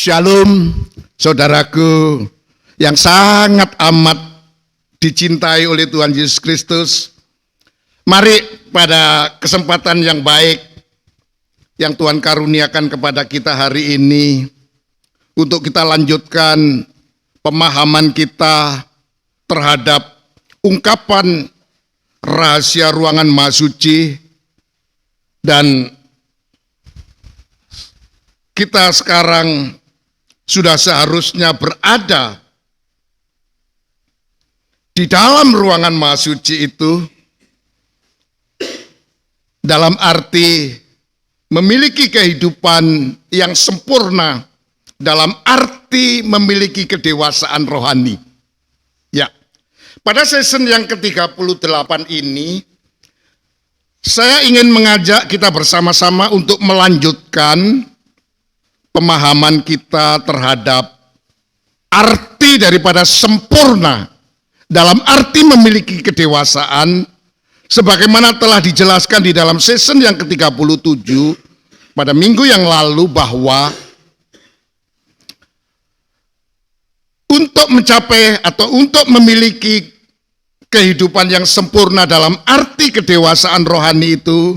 Shalom, saudaraku yang sangat amat dicintai oleh Tuhan Yesus Kristus. Mari pada kesempatan yang baik yang Tuhan karuniakan kepada kita hari ini, untuk kita lanjutkan pemahaman kita terhadap ungkapan rahasia ruangan Maha Suci. Dan kita sekarang sudah seharusnya berada di dalam ruangan Maha Suci itu, dalam arti memiliki kehidupan yang sempurna, dalam arti memiliki kedewasaan rohani. Ya, pada season yang ke-38 ini, saya ingin mengajak kita bersama-sama untuk melanjutkan pemahaman kita terhadap arti daripada sempurna, dalam arti memiliki kedewasaan, sebagaimana telah dijelaskan di dalam season yang ke-37 pada minggu yang lalu, bahwa untuk mencapai atau untuk memiliki kehidupan yang sempurna dalam arti kedewasaan rohani itu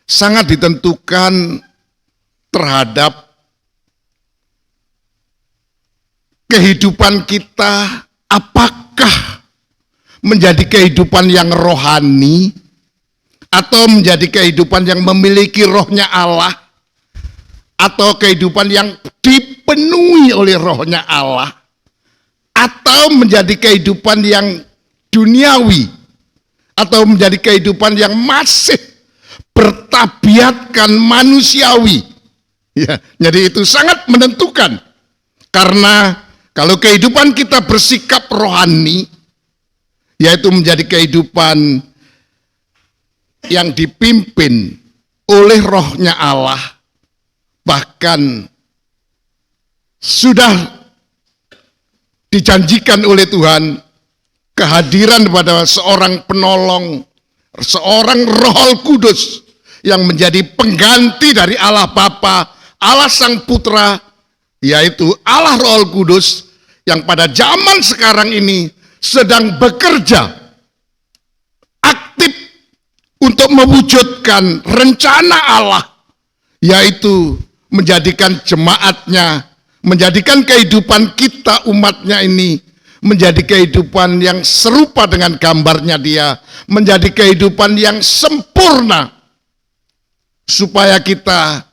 sangat ditentukan terhadap kehidupan kita, apakah menjadi kehidupan yang rohani atau menjadi kehidupan yang memiliki rohnya Allah, atau kehidupan yang dipenuhi oleh rohnya Allah, atau menjadi kehidupan yang duniawi, atau menjadi kehidupan yang masih bertabiatkan manusiawi. Ya, jadi itu sangat menentukan, karena kalau kehidupan kita bersikap rohani, yaitu menjadi kehidupan yang dipimpin oleh rohnya Allah, bahkan sudah dijanjikan oleh Tuhan kehadiran pada seorang penolong, seorang Roh Kudus yang menjadi pengganti dari Allah Bapa, Allah Sang Putra, yaitu Allah Roh Kudus, yang pada zaman sekarang ini sedang bekerja aktif untuk mewujudkan rencana Allah, yaitu menjadikan jemaatnya, menjadikan kehidupan kita umatnya ini menjadi kehidupan yang serupa dengan gambarnya Dia, menjadi kehidupan yang sempurna, supaya kita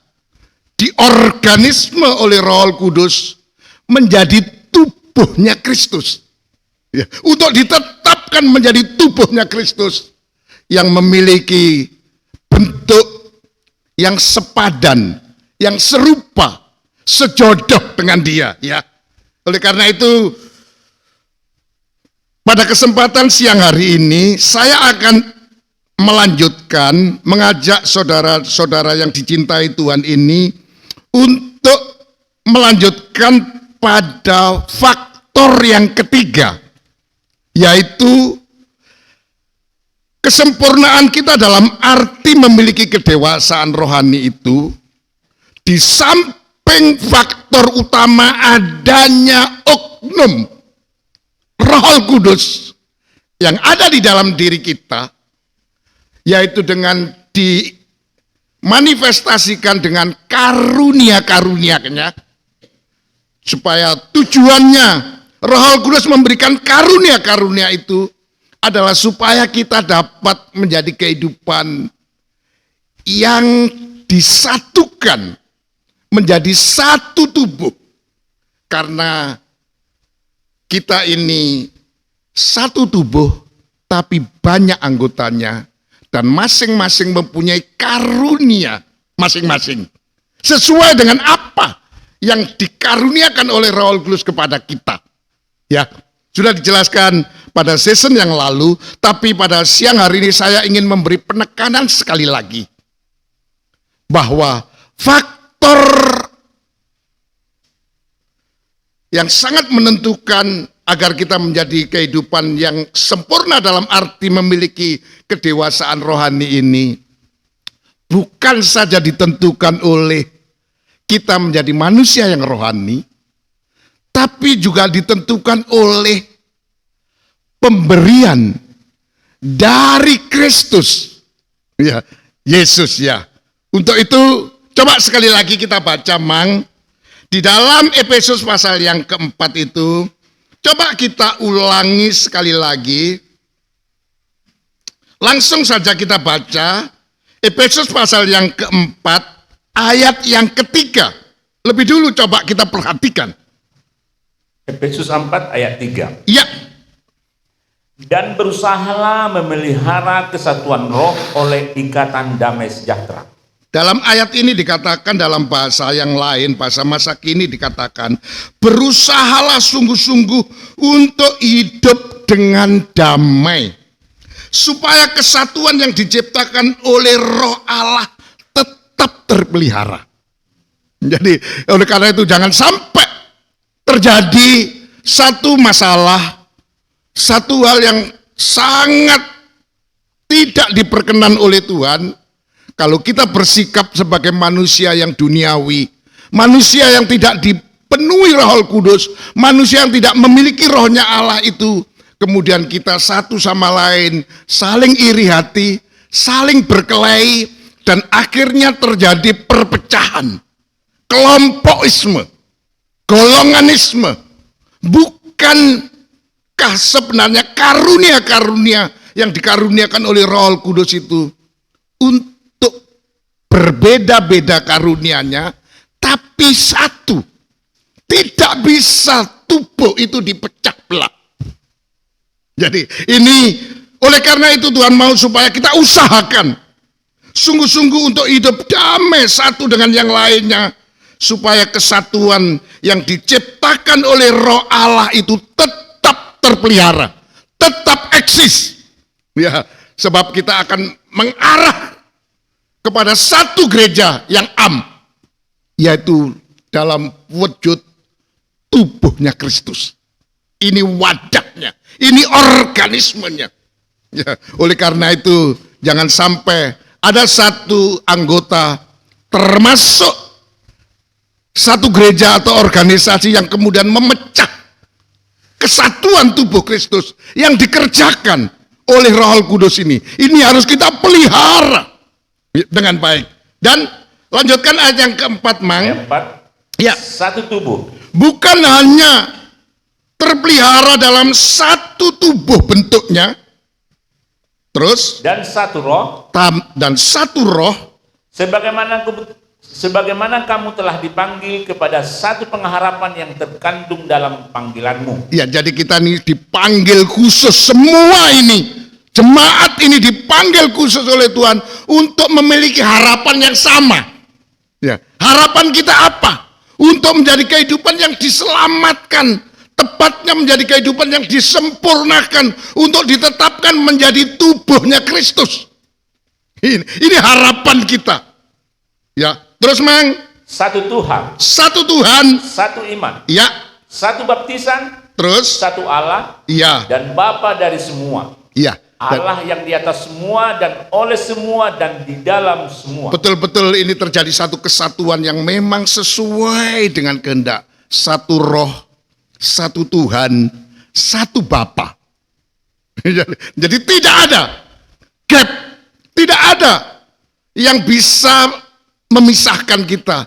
diorganisme oleh Roh Kudus menjadi tubuhnya Kristus. Ya, untuk ditetapkan menjadi tubuhnya Kristus yang memiliki bentuk yang sepadan, yang serupa, sejodoh dengan Dia. Ya, oleh karena itu, pada kesempatan siang hari ini saya akan melanjutkan mengajak saudara-saudara yang dicintai Tuhan ini untuk melanjutkan pada faktor yang ketiga, yaitu kesempurnaan kita dalam arti memiliki kedewasaan rohani itu, di samping faktor utama adanya oknum Roh Kudus yang ada di dalam diri kita, yaitu dengan dimanifestasikan dengan karunia-karunia-Nya, supaya tujuannya Roh Kudus memberikan karunia-karunia itu adalah supaya kita dapat menjadi kehidupan yang disatukan menjadi satu tubuh, karena kita ini satu tubuh tapi banyak anggotanya, dan masing-masing mempunyai karunia masing-masing sesuai dengan apa yang dikaruniakan oleh Roh Kudus kepada kita. Ya, sudah dijelaskan pada season yang lalu, tapi pada siang hari ini saya ingin memberi penekanan sekali lagi bahwa faktor yang sangat menentukan agar kita menjadi kehidupan yang sempurna dalam arti memiliki kedewasaan rohani ini bukan saja ditentukan oleh kita menjadi manusia yang rohani, tapi juga ditentukan oleh pemberian dari Kristus, ya, Yesus ya. Untuk itu coba sekali lagi kita baca Mang di dalam Efesus pasal yang keempat itu. Coba kita ulangi sekali lagi. Langsung saja kita baca Efesus pasal yang keempat ayat yang ketiga. Lebih dulu coba kita perhatikan. Efesus 4 ayat 3. Ya. Dan berusahalah memelihara kesatuan roh oleh ikatan damai sejahtera. Dalam ayat ini dikatakan dalam bahasa yang lain, bahasa masa kini dikatakan, berusahalah sungguh-sungguh untuk hidup dengan damai. Supaya kesatuan yang diciptakan oleh Roh Allah tetap terpelihara. Jadi oleh karena itu jangan sampai terjadi satu masalah, satu hal yang sangat tidak diperkenan oleh Tuhan. Kalau kita bersikap sebagai manusia yang duniawi, manusia yang tidak dipenuhi Roh Kudus, manusia yang tidak memiliki rohnya Allah itu, kemudian kita satu sama lain saling iri hati, saling berkelahi, dan akhirnya terjadi perpecahan, kelompokisme, golonganisme. Bukankah sebenarnya karunia-karunia yang dikaruniakan oleh Roh Kudus itu untuk berbeda-beda karunianya, tapi satu. Tidak bisa tubuh itu dipecah belah. Jadi ini oleh karena itu Tuhan mau supaya kita usahakan sungguh-sungguh untuk hidup damai satu dengan yang lainnya, supaya kesatuan yang diciptakan oleh Roh Allah itu tetap terpelihara, tetap eksis. Ya, sebab kita akan mengarah kepada satu gereja yang yaitu dalam wujud tubuhnya Kristus. Ini wadahnya, ini organismenya. Ya, oleh karena itu jangan sampai ada satu anggota termasuk satu gereja atau organisasi yang kemudian memecah kesatuan tubuh Kristus yang dikerjakan oleh Roh Kudus ini. Ini harus kita pelihara dengan baik. Dan lanjutkan ayat yang keempat, Mang. Ayat 4. Ya. Satu tubuh. Bukan hanya terpelihara dalam satu tubuh bentuknya, terus dan satu roh. Dan satu roh. Sebagaimana kamu telah dipanggil kepada satu pengharapan yang terkandung dalam panggilanmu. Ya, jadi kita ini dipanggil khusus, semua ini. Jemaat ini dipanggil khusus oleh Tuhan untuk memiliki harapan yang sama. Ya, harapan kita apa? Untuk menjadi kehidupan yang diselamatkan, tepatnya menjadi kehidupan yang disempurnakan, untuk ditetapkan menjadi tubuhnya Kristus. Ini harapan kita. Ya, terus Mang. Satu Tuhan. Satu Tuhan. Satu iman. Ya. Satu baptisan. Terus. Satu Allah. Ya. Dan Bapa dari semua. Ya. Allah yang di atas semua dan oleh semua dan di dalam semua. Betul-betul ini terjadi satu kesatuan yang memang sesuai dengan kehendak. Satu roh, satu Tuhan, satu Bapa. Jadi tidak ada gap, tidak ada yang bisa memisahkan kita.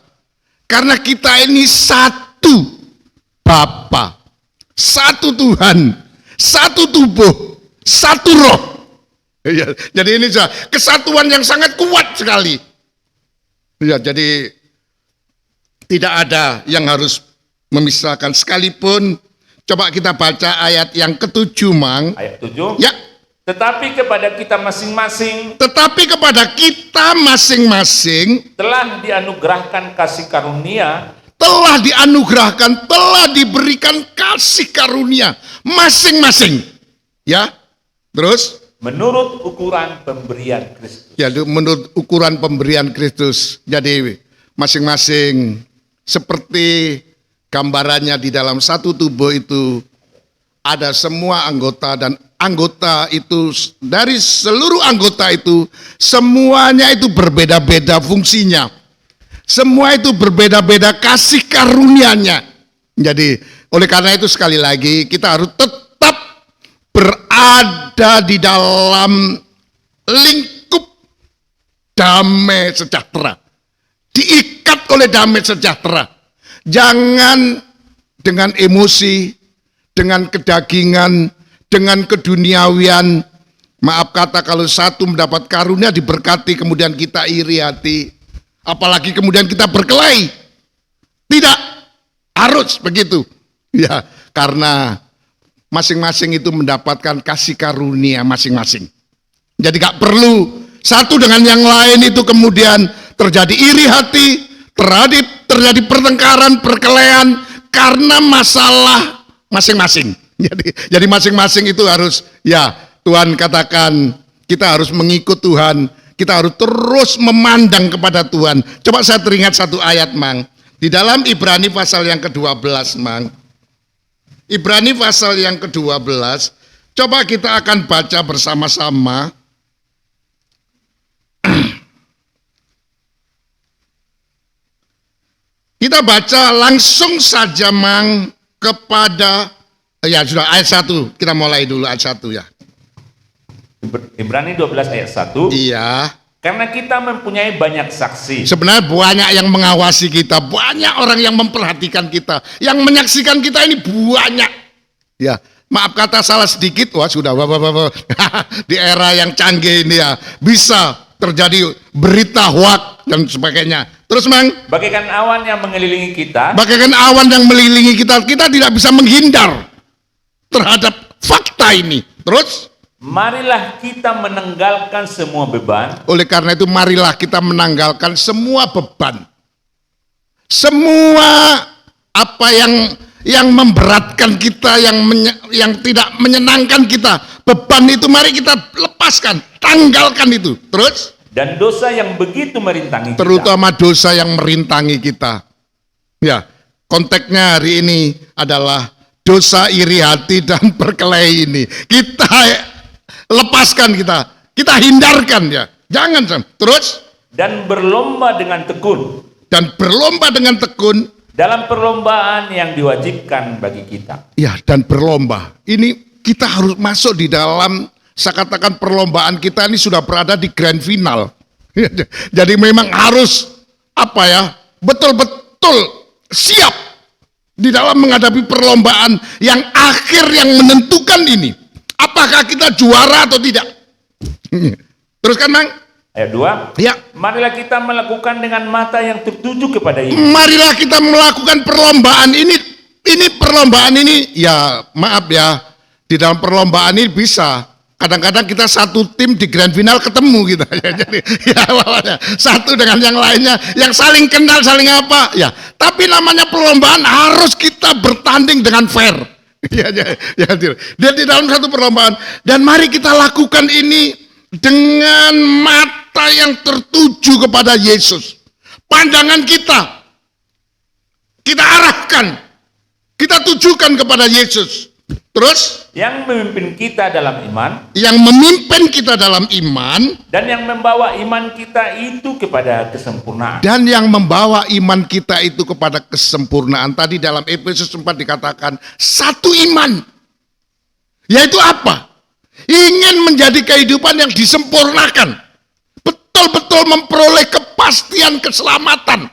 Karena kita ini satu Bapa, satu Tuhan, satu tubuh, satu roh. Ya, jadi ini kesatuan yang sangat kuat sekali. Ya, jadi tidak ada yang harus memisahkan sekalipun. Coba kita baca ayat yang ke-7, Mang. Ayat 7. Ya. Tetapi kepada kita masing-masing. Tetapi kepada kita masing-masing telah dianugerahkan kasih karunia. Telah dianugerahkan, telah diberikan kasih karunia masing-masing. Ya. Terus menurut ukuran pemberian Kristus. Ya, menurut ukuran pemberian Kristus. Jadi masing-masing seperti gambarannya di dalam satu tubuh itu ada semua anggota, dan anggota itu dari seluruh anggota itu semuanya itu berbeda-beda fungsinya. Semua itu berbeda-beda kasih karunia-Nya. Jadi oleh karena itu sekali lagi kita harus tetap berada di dalam lingkup damai sejahtera. Diikat oleh damai sejahtera. Jangan dengan emosi, dengan kedagingan, dengan keduniawian. Maaf kata kalau satu mendapat karunia diberkati kemudian kita iri hati. Apalagi kemudian kita berkelahi. Tidak harus begitu. Ya, karena masing-masing itu mendapatkan kasih karunia masing-masing. Jadi gak perlu satu dengan yang lain itu kemudian terjadi iri hati, terjadi pertengkaran, perkelahian karena masalah masing-masing. Jadi masing-masing itu harus, ya Tuhan katakan kita harus mengikut Tuhan, kita harus terus memandang kepada Tuhan. Coba saya teringat satu ayat, Mang. Di dalam Ibrani pasal yang ke-12, Mang. Ibrani pasal yang ke-12, coba kita akan baca bersama-sama. Kita baca langsung saja, Mang, kepada, ya sudah ayat 1, kita mulai dulu ayat 1 ya. Ibrani 12 ayat 1. Iya. Karena kita mempunyai banyak saksi. Sebenarnya banyak yang mengawasi kita, banyak orang yang memperhatikan kita, yang menyaksikan kita ini banyak. Ya, maaf kata salah sedikit, wah sudah di era yang canggih ini ya, bisa terjadi berita hoak dan sebagainya. Terus, Mang, Bagaikan awan yang mengelilingi kita, bagaikan awan yang mengelilingi kita, kita tidak bisa menghindar terhadap fakta ini. Terus, marilah kita menanggalkan semua beban. oleh karena itu marilah kita menanggalkan semua beban. Semua apa yang memberatkan kita, yang tidak menyenangkan kita, beban itu mari kita lepaskan, tanggalkan itu. Terus, Dan dosa yang begitu merintangi kita. terutama dosa yang merintangi kita. Ya, konteksnya hari ini adalah dosa iri hati dan perkelahi ini. Kita lepaskan, kita hindarkan ya. Jangan, Sam. Terus, Dan berlomba dengan tekun dan berlomba dengan tekun. dalam perlombaan yang diwajibkan bagi kita. Ya, dan berlomba. Ini kita harus masuk di dalam, saya katakan perlombaan kita ini sudah berada di grand final. Jadi memang harus apa ya, betul-betul siap di dalam menghadapi perlombaan yang akhir yang menentukan ini. Apakah kita juara atau tidak? Terus kan, Mang? Ayat 2. Ya. Marilah kita melakukan dengan mata yang tertuju kepada Yesus. Marilah kita melakukan perlombaan ini. Ini perlombaan ini, ya maaf ya, di dalam perlombaan ini bisa. Kadang-kadang kita satu tim di grand final ketemu gitu. Jadi ya satu dengan yang lainnya, yang saling kenal, saling apa. Ya, tapi namanya perlombaan harus kita bertanding dengan fair. Ya, dia di dalam satu perlombaan. Dan mari kita lakukan ini dengan mata yang tertuju kepada Yesus. Pandangan kita arahkan, kita tujukan kepada Yesus. Terus, Yang memimpin kita dalam iman. yang memimpin kita dalam iman, Dan yang membawa iman kita itu kepada kesempurnaan. dan yang membawa iman kita itu kepada kesempurnaan. Tadi dalam Efesus 4 dikatakan, satu iman. Yaitu apa? Ingin menjadi kehidupan yang disempurnakan. Betul-betul memperoleh kepastian keselamatan.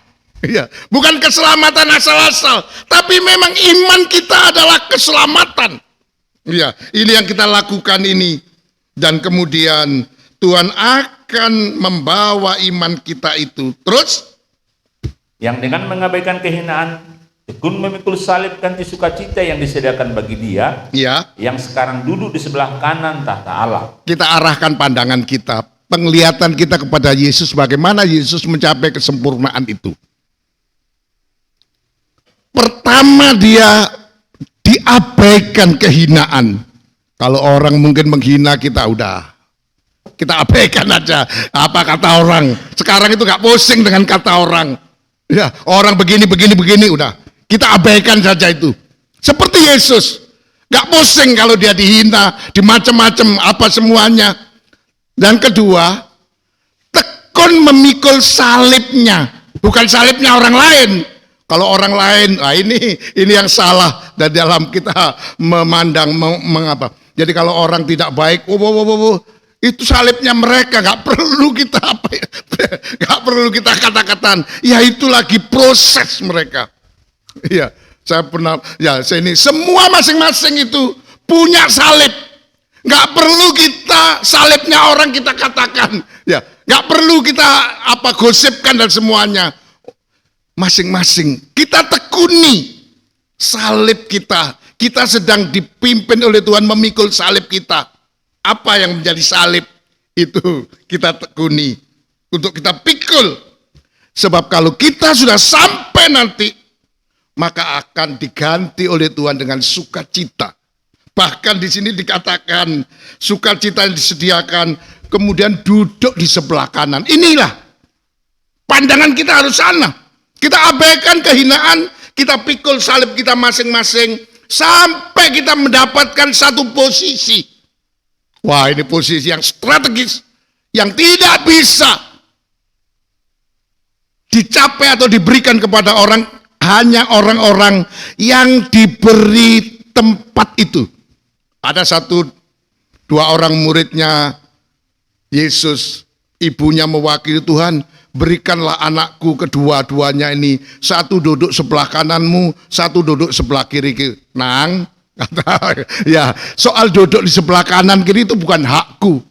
Ya, bukan keselamatan asal-asal, tapi memang iman kita adalah keselamatan. Ya, ini yang kita lakukan ini. Dan kemudian Tuhan akan membawa iman kita itu. Terus, Yang dengan mengabaikan kehinaan, tekun memikul salib ganti sukacita yang disediakan bagi Dia, ya, yang sekarang duduk di sebelah kanan tahta Allah. kita arahkan pandangan kita, penglihatan kita kepada Yesus, bagaimana Yesus mencapai kesempurnaan itu. Pertama, dia diabaikan kehinaan. Kalau orang mungkin menghina kita, udah kita abaikan aja. Apa kata orang? Sekarang itu gak pusing dengan kata orang. Ya, orang begini, udah kita abaikan saja itu. Seperti Yesus, gak pusing kalau dia dihina, dimacam-macam apa semuanya. Dan kedua, tekun memikul salibnya. Bukan salibnya orang lain. Kalau orang lain, ini yang salah dan dalam kita memandang mengapa. Jadi kalau orang tidak baik, itu salibnya mereka, nggak perlu kita nggak perlu kita kata-kataan. Ya itu lagi proses mereka. Iya, saya pernah, ini semua masing-masing itu punya salib. Nggak perlu kita salibnya orang kita katakan, ya, nggak perlu kita gosipkan dan semuanya. Masing-masing kita tekuni salib kita. Kita sedang dipimpin oleh Tuhan memikul salib kita. Apa yang menjadi salib itu kita tekuni untuk kita pikul. Sebab kalau kita sudah sampai nanti, maka akan diganti oleh Tuhan dengan sukacita. Bahkan di sini dikatakan sukacita yang disediakan, kemudian duduk di sebelah kanan. Inilah pandangan kita harus sana. Kita abaikan kehinaan, kita pikul salib kita masing-masing sampai kita mendapatkan satu posisi. Wah, ini posisi yang strategis, yang tidak bisa dicapai atau diberikan kepada orang, hanya orang-orang yang diberi tempat itu. Ada dua orang muridnya Yesus, ibunya mewakili Tuhan, berikanlah anakku kedua-duanya ini, satu duduk sebelah kananmu, satu duduk sebelah kiri. Nang, kata, ya, soal duduk di sebelah kanan kiri itu bukan hakku.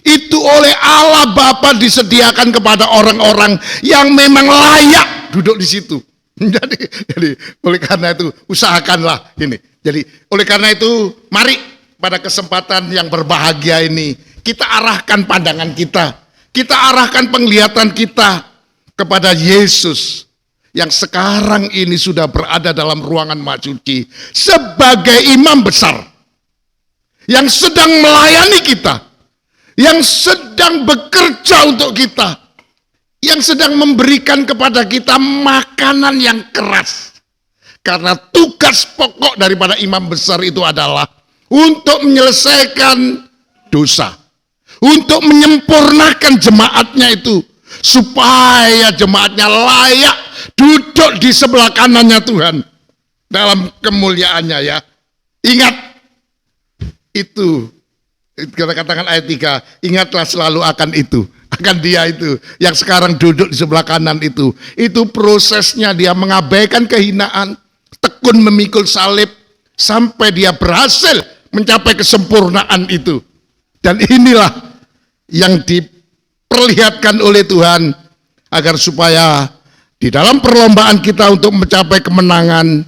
Itu oleh Allah Bapa disediakan kepada orang-orang yang memang layak duduk di situ. Jadi oleh karena itu usahakanlah ini. Jadi oleh karena itu mari pada kesempatan yang berbahagia ini kita arahkan pandangan kita. Kita arahkan penglihatan kita kepada Yesus yang sekarang ini sudah berada dalam ruangan Maha Suci sebagai imam besar yang sedang melayani kita, yang sedang bekerja untuk kita, yang sedang memberikan kepada kita makanan yang keras. Karena tugas pokok daripada imam besar itu adalah untuk menyelesaikan dosa, untuk menyempurnakan jemaatnya itu, supaya jemaatnya layak duduk di sebelah kanannya Tuhan dalam kemuliaannya, ya. Ingat itu, kita katakan ayat 3, ingatlah selalu akan itu, akan dia itu yang sekarang duduk di sebelah kanan itu prosesnya dia mengabaikan kehinaan, tekun memikul salib sampai dia berhasil mencapai kesempurnaan itu. Dan inilah yang diperlihatkan oleh Tuhan agar supaya di dalam perlombaan kita untuk mencapai kemenangan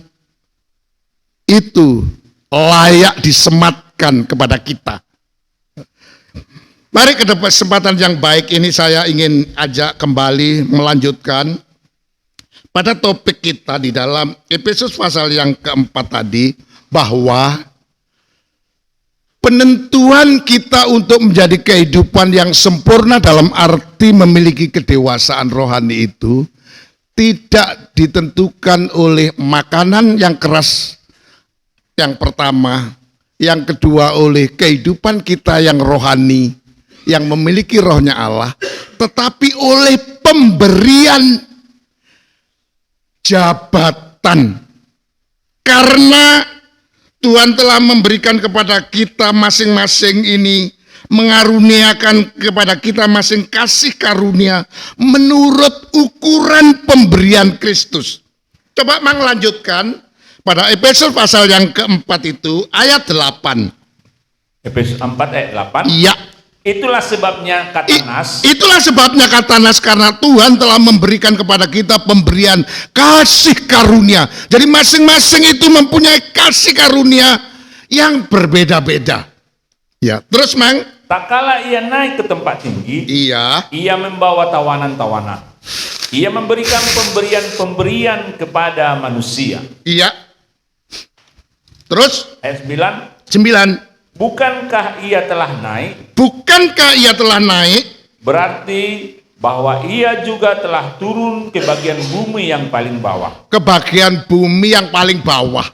itu layak disematkan kepada kita. Mari ke kesempatan yang baik ini saya ingin ajak kembali melanjutkan pada topik kita di dalam Efesus pasal yang keempat tadi, bahwa penentuan kita untuk menjadi kehidupan yang sempurna dalam arti memiliki kedewasaan rohani itu tidak ditentukan oleh makanan yang keras yang pertama, yang kedua oleh kehidupan kita yang rohani, yang memiliki rohnya Allah, tetapi oleh pemberian jabatan. Karena Tuhan telah memberikan kepada kita masing-masing ini, mengaruniakan kepada kita masing kasih karunia menurut ukuran pemberian Kristus. Coba lanjutkan pada Efesus pasal yang keempat itu ayat 8. Efesus 4 ayat 8. Iya. Itulah sebabnya kata Nas. Itulah sebabnya kata Nas, karena Tuhan telah memberikan kepada kita pemberian kasih karunia. Jadi masing-masing itu mempunyai kasih karunia yang berbeda-beda. Ya, terus Mang. Tak kala ia naik ke tempat tinggi, iya, ia membawa tawanan-tawanan. Ia memberikan pemberian-pemberian kepada manusia. Iya. Terus ayat 9. Bukankah ia telah naik? Bukankah ia telah naik? Berarti bahwa ia juga telah turun ke bagian bumi yang paling bawah. Ke bagian bumi yang paling bawah.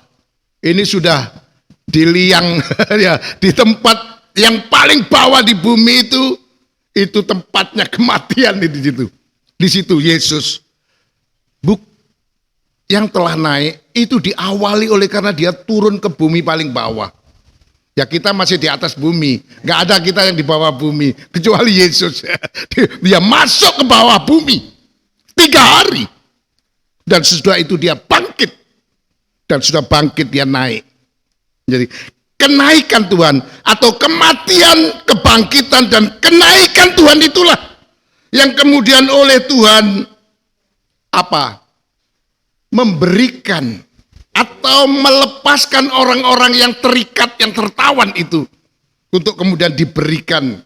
Ini sudah di liang ya, di tempat yang paling bawah di bumi itu tempatnya kematian di situ. Di situ Yesus yang telah naik itu diawali oleh karena dia turun ke bumi paling bawah. Ya kita masih di atas bumi, nggak ada kita yang di bawah bumi kecuali Yesus. Dia masuk ke bawah bumi 3 hari dan sesudah itu dia bangkit dan sudah bangkit dia naik. Jadi kenaikan Tuhan atau kematian, kebangkitan dan kenaikan Tuhan itulah yang kemudian oleh Tuhan apa? Memberikan atau melepaskan orang-orang yang terikat, yang tertawan itu untuk kemudian diberikan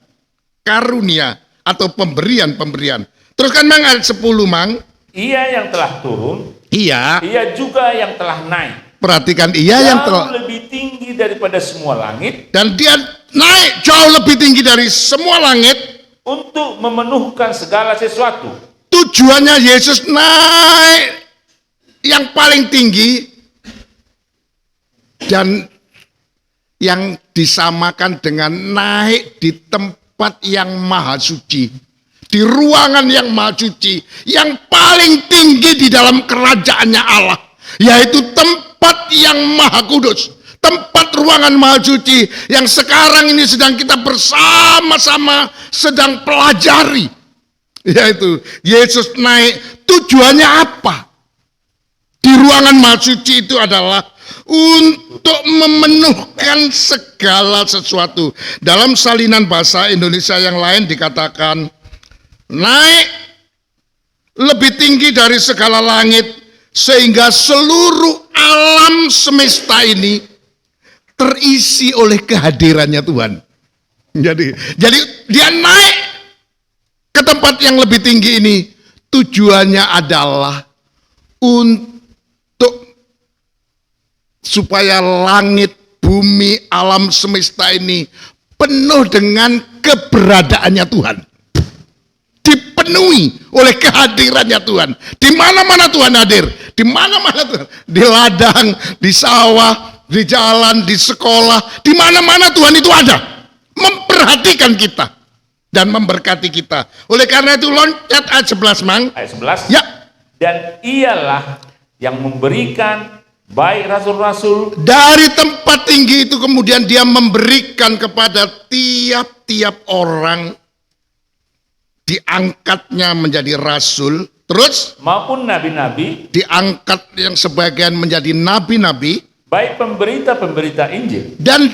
karunia atau pemberian-pemberian. Teruskan Mang ayat 10 Mang. Ia yang telah turun, Iya. ia juga yang telah naik. Perhatikan ia yang Jauh telah lebih tinggi daripada semua langit dan dia naik jauh lebih tinggi dari semua langit. untuk memenuhkan segala sesuatu. Tujuannya Yesus naik yang paling tinggi dan yang disamakan dengan naik di tempat yang maha suci, di ruangan yang maha suci, yang paling tinggi di dalam kerajaannya Allah, yaitu tempat yang maha kudus, tempat ruangan maha suci yang sekarang ini sedang kita bersama-sama sedang pelajari, yaitu Yesus naik. Tujuannya apa? Di ruangan maha suci itu adalah untuk memenuhkan segala sesuatu. Dalam salinan bahasa Indonesia yang lain dikatakan naik lebih tinggi dari segala langit sehingga seluruh alam semesta ini terisi oleh kehadirannya Tuhan. Jadi dia naik ke tempat yang lebih tinggi ini tujuannya adalah untuk supaya langit, bumi, alam semesta ini penuh dengan keberadaannya Tuhan. Dipenuhi oleh kehadirannya Tuhan. Di mana-mana Tuhan hadir. Di mana-mana Tuhan. Di ladang, di sawah, di jalan, di sekolah. Di mana-mana Tuhan itu ada. Memperhatikan kita. Dan memberkati kita. Oleh karena itu loncat ayat 11 Mang. Ayat 11. Ya. Dan ialah yang memberikan baik rasul-rasul Dari tempat tinggi itu kemudian dia memberikan kepada tiap-tiap orang, diangkatnya menjadi rasul, terus maupun nabi-nabi, diangkat yang sebagian menjadi nabi-nabi, baik pemberita-pemberita Injil, dan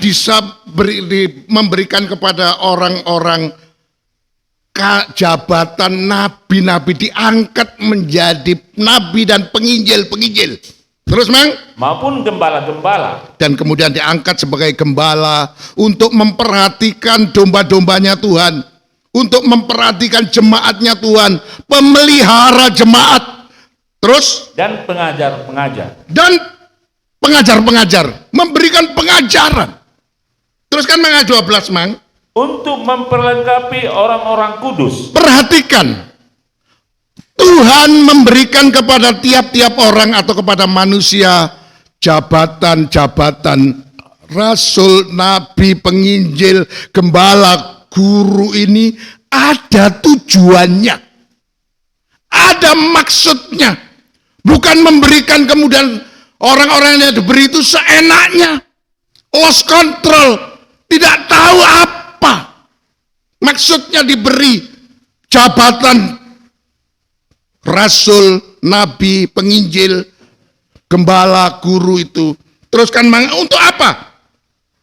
memberikan kepada orang-orang jabatan nabi-nabi, diangkat menjadi nabi dan penginjil-penginjil. Terus Mang? maupun gembala-gembala, Dan kemudian diangkat sebagai gembala untuk memperhatikan domba-dombanya Tuhan, untuk memperhatikan jemaatnya Tuhan, pemelihara jemaat. Terus? dan pengajar-pengajar. Dan pengajar-pengajar, memberikan pengajaran. Terus kan Mang ayat 12 Mang? Untuk memperlengkapi orang-orang kudus. Perhatikan. Tuhan memberikan kepada tiap-tiap orang atau kepada manusia jabatan-jabatan rasul, nabi, penginjil, gembala, guru ini ada tujuannya. Ada maksudnya. Bukan memberikan kemudian orang-orang yang diberi itu seenaknya. Lost control. Tidak tahu apa maksudnya diberi jabatan rasul, nabi, penginjil, gembala, guru itu. Teruskan Mang, untuk apa?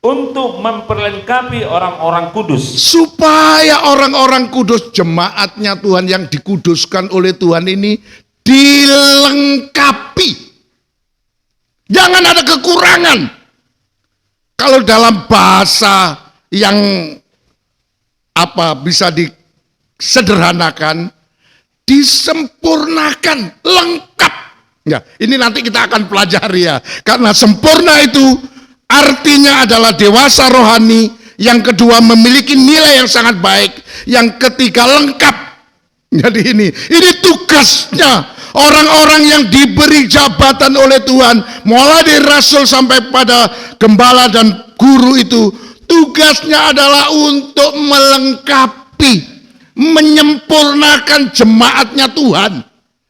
Untuk memperlengkapi orang-orang kudus. Supaya orang-orang kudus, jemaatnya Tuhan yang dikuduskan oleh Tuhan ini dilengkapi. Jangan ada kekurangan. Kalau dalam bahasa yang bisa disederhanakan, disempurnakan, lengkap. Ya, ini nanti kita akan pelajari ya. Karena sempurna itu artinya adalah dewasa rohani, yang kedua memiliki nilai yang sangat baik, yang ketiga lengkap. Jadi ini tugasnya orang-orang yang diberi jabatan oleh Tuhan, mulai dari rasul sampai pada gembala dan guru itu, tugasnya adalah untuk melengkapi, menyempurnakan jemaatnya Tuhan.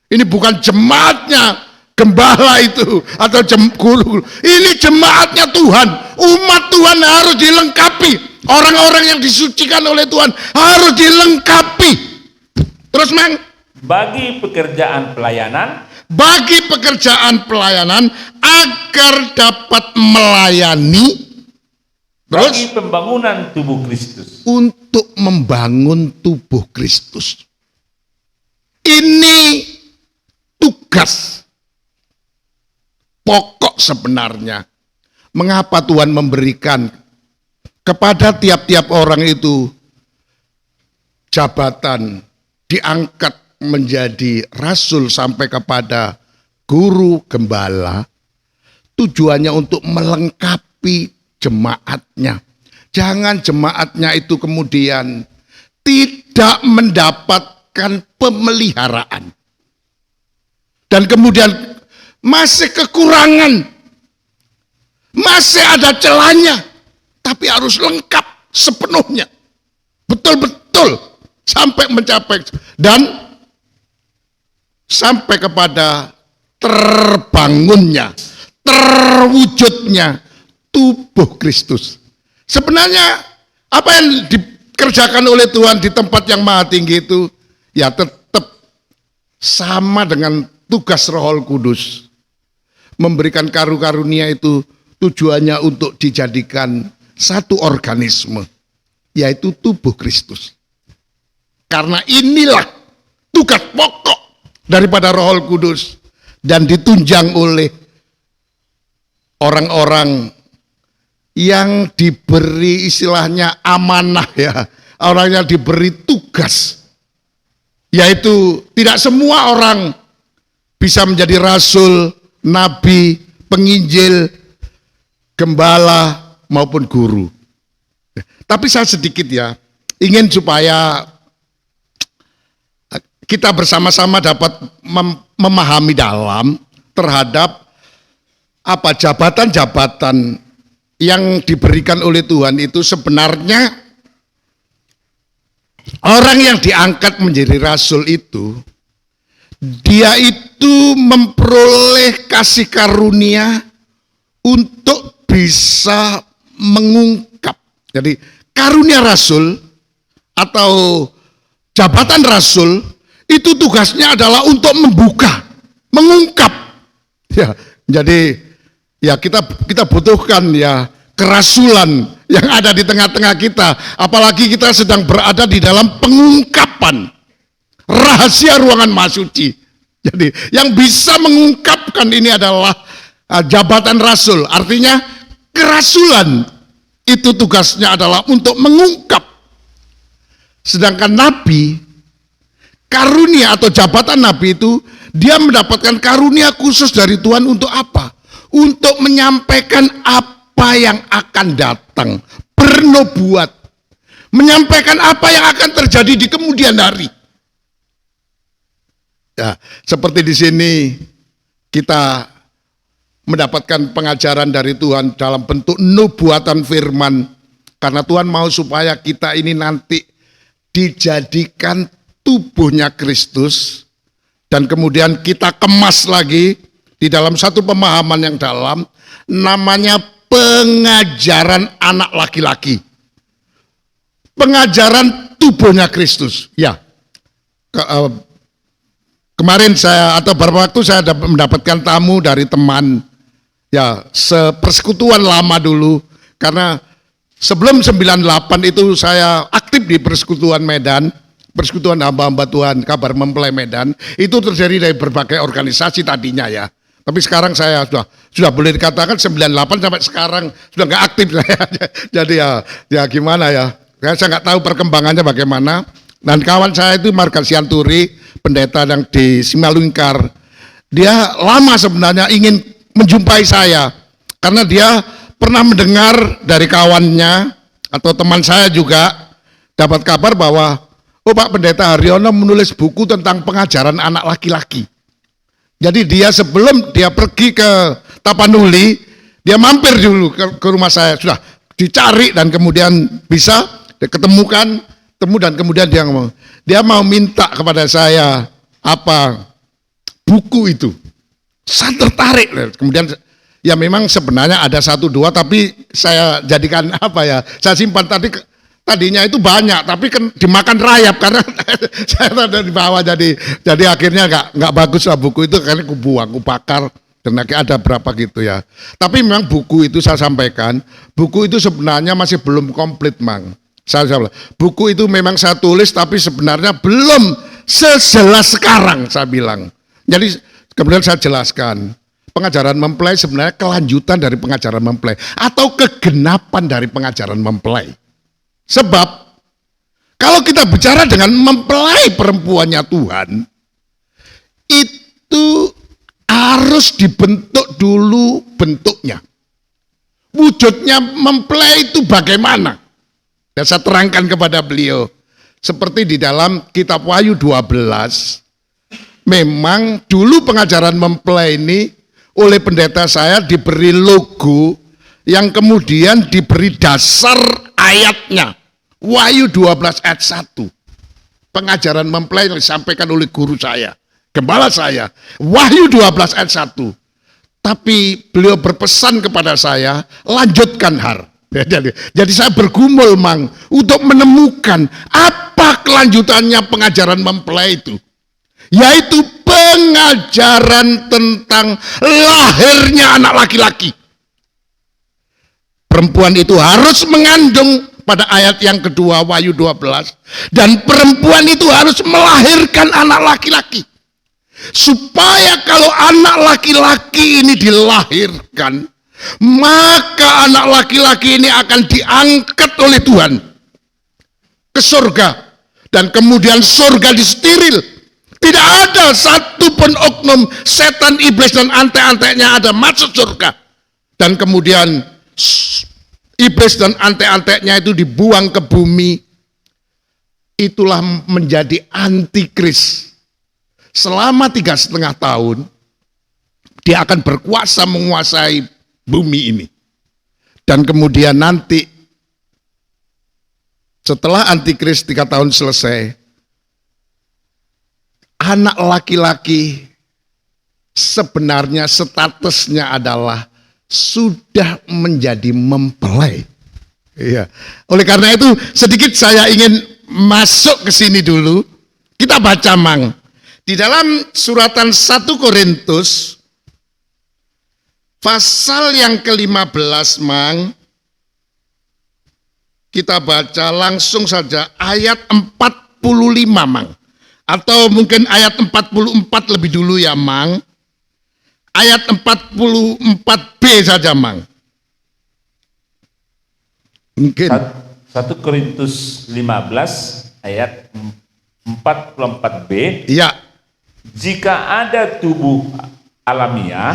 Ini bukan jemaatnya gembala itu atau guru. Ini jemaatnya Tuhan, umat Tuhan harus dilengkapi. Orang-orang yang disucikan oleh Tuhan harus dilengkapi. Terus bagi pekerjaan pelayanan agar dapat melayani. Terus bagi pembangunan tubuh Kristus. Untuk membangun tubuh Kristus. Ini tugas pokok sebenarnya. Mengapa Tuhan memberikan kepada tiap-tiap orang itu jabatan, diangkat menjadi rasul sampai kepada guru gembala, tujuannya untuk melengkapi jemaatnya. Jangan jemaatnya itu kemudian tidak mendapatkan pemeliharaan. Dan kemudian masih kekurangan, masih ada celahnya, tapi harus lengkap sepenuhnya. Betul-betul sampai mencapai dan sampai kepada terbangunnya, terwujudnya tubuh Kristus. Sebenarnya apa yang dikerjakan oleh Tuhan di tempat yang maha tinggi itu ya tetap sama dengan tugas Roh Kudus. Memberikan karunia itu tujuannya untuk dijadikan satu organisme, yaitu tubuh Kristus. Karena inilah tugas pokok daripada Roh Kudus dan ditunjang oleh orang-orang yang diberi istilahnya amanah ya, orang yang diberi tugas, yaitu tidak semua orang bisa menjadi rasul, nabi, penginjil, gembala maupun guru. Tapi saya sedikit ya, ingin supaya kita bersama-sama dapat memahami dalam terhadap apa jabatan-jabatan yang diberikan oleh Tuhan itu sebenarnya orang yang diangkat menjadi rasul itu dia itu memperoleh kasih karunia untuk bisa mengungkap. Jadi karunia rasul atau jabatan rasul itu tugasnya adalah untuk membuka, mengungkap. Ya, jadi ya kita butuhkan ya kerasulan yang ada di tengah-tengah kita, apalagi kita sedang berada di dalam pengungkapan rahasia ruangan Maha Suci. Jadi yang bisa mengungkapkan ini adalah jabatan rasul, artinya kerasulan itu tugasnya adalah untuk mengungkap. Sedangkan nabi, karunia atau jabatan nabi itu dia mendapatkan karunia khusus dari Tuhan untuk apa? Untuk menyampaikan apa yang akan datang, bernubuat, menyampaikan apa yang akan terjadi di kemudian hari. Ya, seperti di sini kita mendapatkan pengajaran dari Tuhan dalam bentuk nubuatan firman, karena Tuhan mau supaya kita ini nanti dijadikan tubuhnya Kristus, dan kemudian kita kemas lagi di dalam satu pemahaman yang dalam, namanya pengajaran anak laki-laki. Pengajaran tubuhnya Kristus. Ya, kemarin saya atau beberapa waktu saya mendapatkan tamu dari teman, ya sepersekutuan lama dulu, karena sebelum 98 itu saya aktif di persekutuan Medan, persekutuan hamba-hamba Tuhan Kabar Mempelai Medan, itu terjadi dari berbagai organisasi tadinya ya. Tapi sekarang saya sudah boleh dikatakan 98 sampai sekarang sudah nggak aktif saya. Jadi ya gimana ya? Saya nggak tahu perkembangannya bagaimana. Dan kawan saya itu Marga Sianturi, pendeta yang di Simalungkar, dia lama sebenarnya ingin menjumpai saya karena dia pernah mendengar dari kawannya atau teman saya juga dapat kabar bahwa Pak Pendeta Haryono menulis buku tentang pengajaran anak laki-laki. Jadi dia sebelum dia pergi ke Tapanuli, dia mampir dulu ke rumah saya, sudah dicari dan kemudian bisa ketemukan, dan kemudian dia mau minta kepada saya apa buku itu. Saya tertarik. Kemudian ya memang sebenarnya ada 1 2 tapi saya jadikan apa ya? Saya simpan tadinya itu banyak tapi kan dimakan rayap karena saya ada di bawah jadi akhirnya nggak bagus lah buku itu karena aku buang, aku bakar dan akhirnya ada berapa gitu ya. Tapi memang buku itu saya sampaikan, buku itu sebenarnya masih belum komplit, Mang. Buku itu memang saya tulis tapi sebenarnya belum sejelas sekarang saya bilang. Jadi kemudian saya jelaskan, pengajaran mempelai sebenarnya kelanjutan dari pengajaran mempelai atau kegenapan dari pengajaran mempelai. Sebab kalau kita bicara dengan mempelai perempuannya Tuhan, itu harus dibentuk dulu bentuknya. Wujudnya mempelai itu bagaimana? Dan saya terangkan kepada beliau. Seperti di dalam kitab Wahyu 12, memang dulu pengajaran mempelai ini oleh pendeta saya diberi logo yang kemudian diberi dasar ayatnya. Wahyu 12 ayat 1. Pengajaran mempelai yang disampaikan oleh guru saya, gembala saya. Wahyu 12 ayat 1. Tapi beliau berpesan kepada saya, lanjutkan Har. Jadi saya bergumul, Mang, untuk menemukan apa kelanjutannya pengajaran mempelai itu. Yaitu pengajaran tentang lahirnya anak laki-laki. Perempuan itu harus mengandung pada ayat yang kedua Wahyu 12. Dan perempuan itu harus melahirkan anak laki-laki. Supaya kalau anak laki-laki ini dilahirkan, maka anak laki-laki ini akan diangkat oleh Tuhan ke surga. Dan kemudian surga disteril. Tidak ada satupun oknum setan, iblis, dan antek-anteknya ada masuk surga. Dan kemudian iblis dan antek-anteknya itu dibuang ke bumi. Itulah menjadi antikris. Selama 3,5 tahun, dia akan berkuasa menguasai bumi ini. Dan kemudian nanti, setelah antikris 3 tahun selesai, anak laki-laki sebenarnya statusnya adalah sudah menjadi mempelai. Iya. Oleh karena itu sedikit saya ingin masuk ke sini dulu. Kita baca, Mang. Di dalam suratan 1 Korintus pasal yang ke-15, Mang. Kita baca langsung saja ayat 45, Mang. Atau mungkin ayat 44 lebih dulu ya, Mang. Ayat 44b saja, Mang. Mungkin 1 Korintus 15 ayat 44b. Iya. Jika ada tubuh alamiah,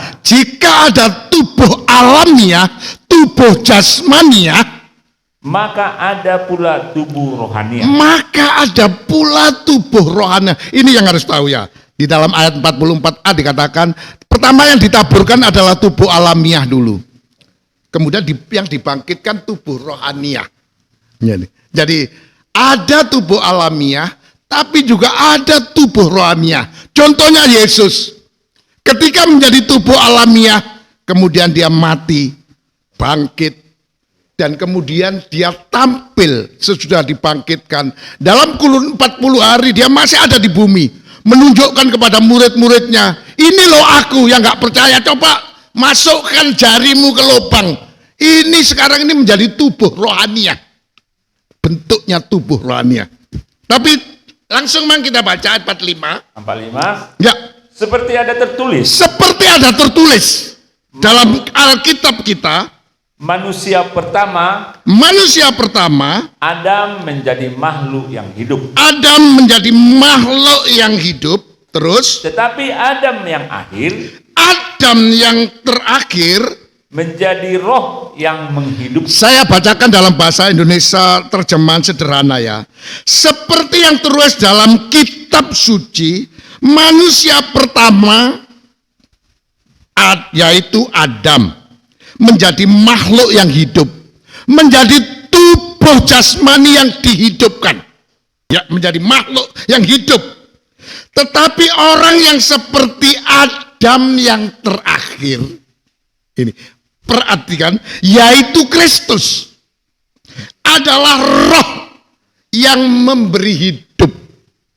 tubuh jasmaniah, maka ada pula tubuh rohaniah. Ini yang harus tahu ya. Di dalam ayat 44a dikatakan, pertama yang ditaburkan adalah tubuh alamiah dulu. Kemudian yang dibangkitkan tubuh rohaniah. Jadi ada tubuh alamiah, tapi juga ada tubuh rohaniah. Contohnya Yesus. Ketika menjadi tubuh alamiah, kemudian dia mati, bangkit, dan kemudian dia tampil sesudah dibangkitkan. Dalam kurun 40 hari dia masih ada di bumi, menunjukkan kepada murid-muridnya, ini loh aku yang gak percaya, coba masukkan jarimu ke lubang. Ini sekarang ini menjadi tubuh rohaniah. Bentuknya tubuh rohaniah. Tapi langsung, Mang, kita baca ayat 45. Ya. Seperti ada tertulis dalam Alkitab kita, manusia pertama Adam menjadi makhluk yang hidup. Terus, tetapi Adam yang terakhir menjadi roh yang menghidupkan. Saya bacakan dalam bahasa Indonesia terjemahan sederhana ya. Seperti yang tertulis dalam kitab suci, manusia pertama yaitu Adam menjadi makhluk yang hidup, menjadi tubuh jasmani yang dihidupkan. menjadi makhluk yang hidup. Tetapi orang yang seperti Adam yang terakhir, ini perhatikan, yaitu Kristus, adalah roh yang memberi hidup.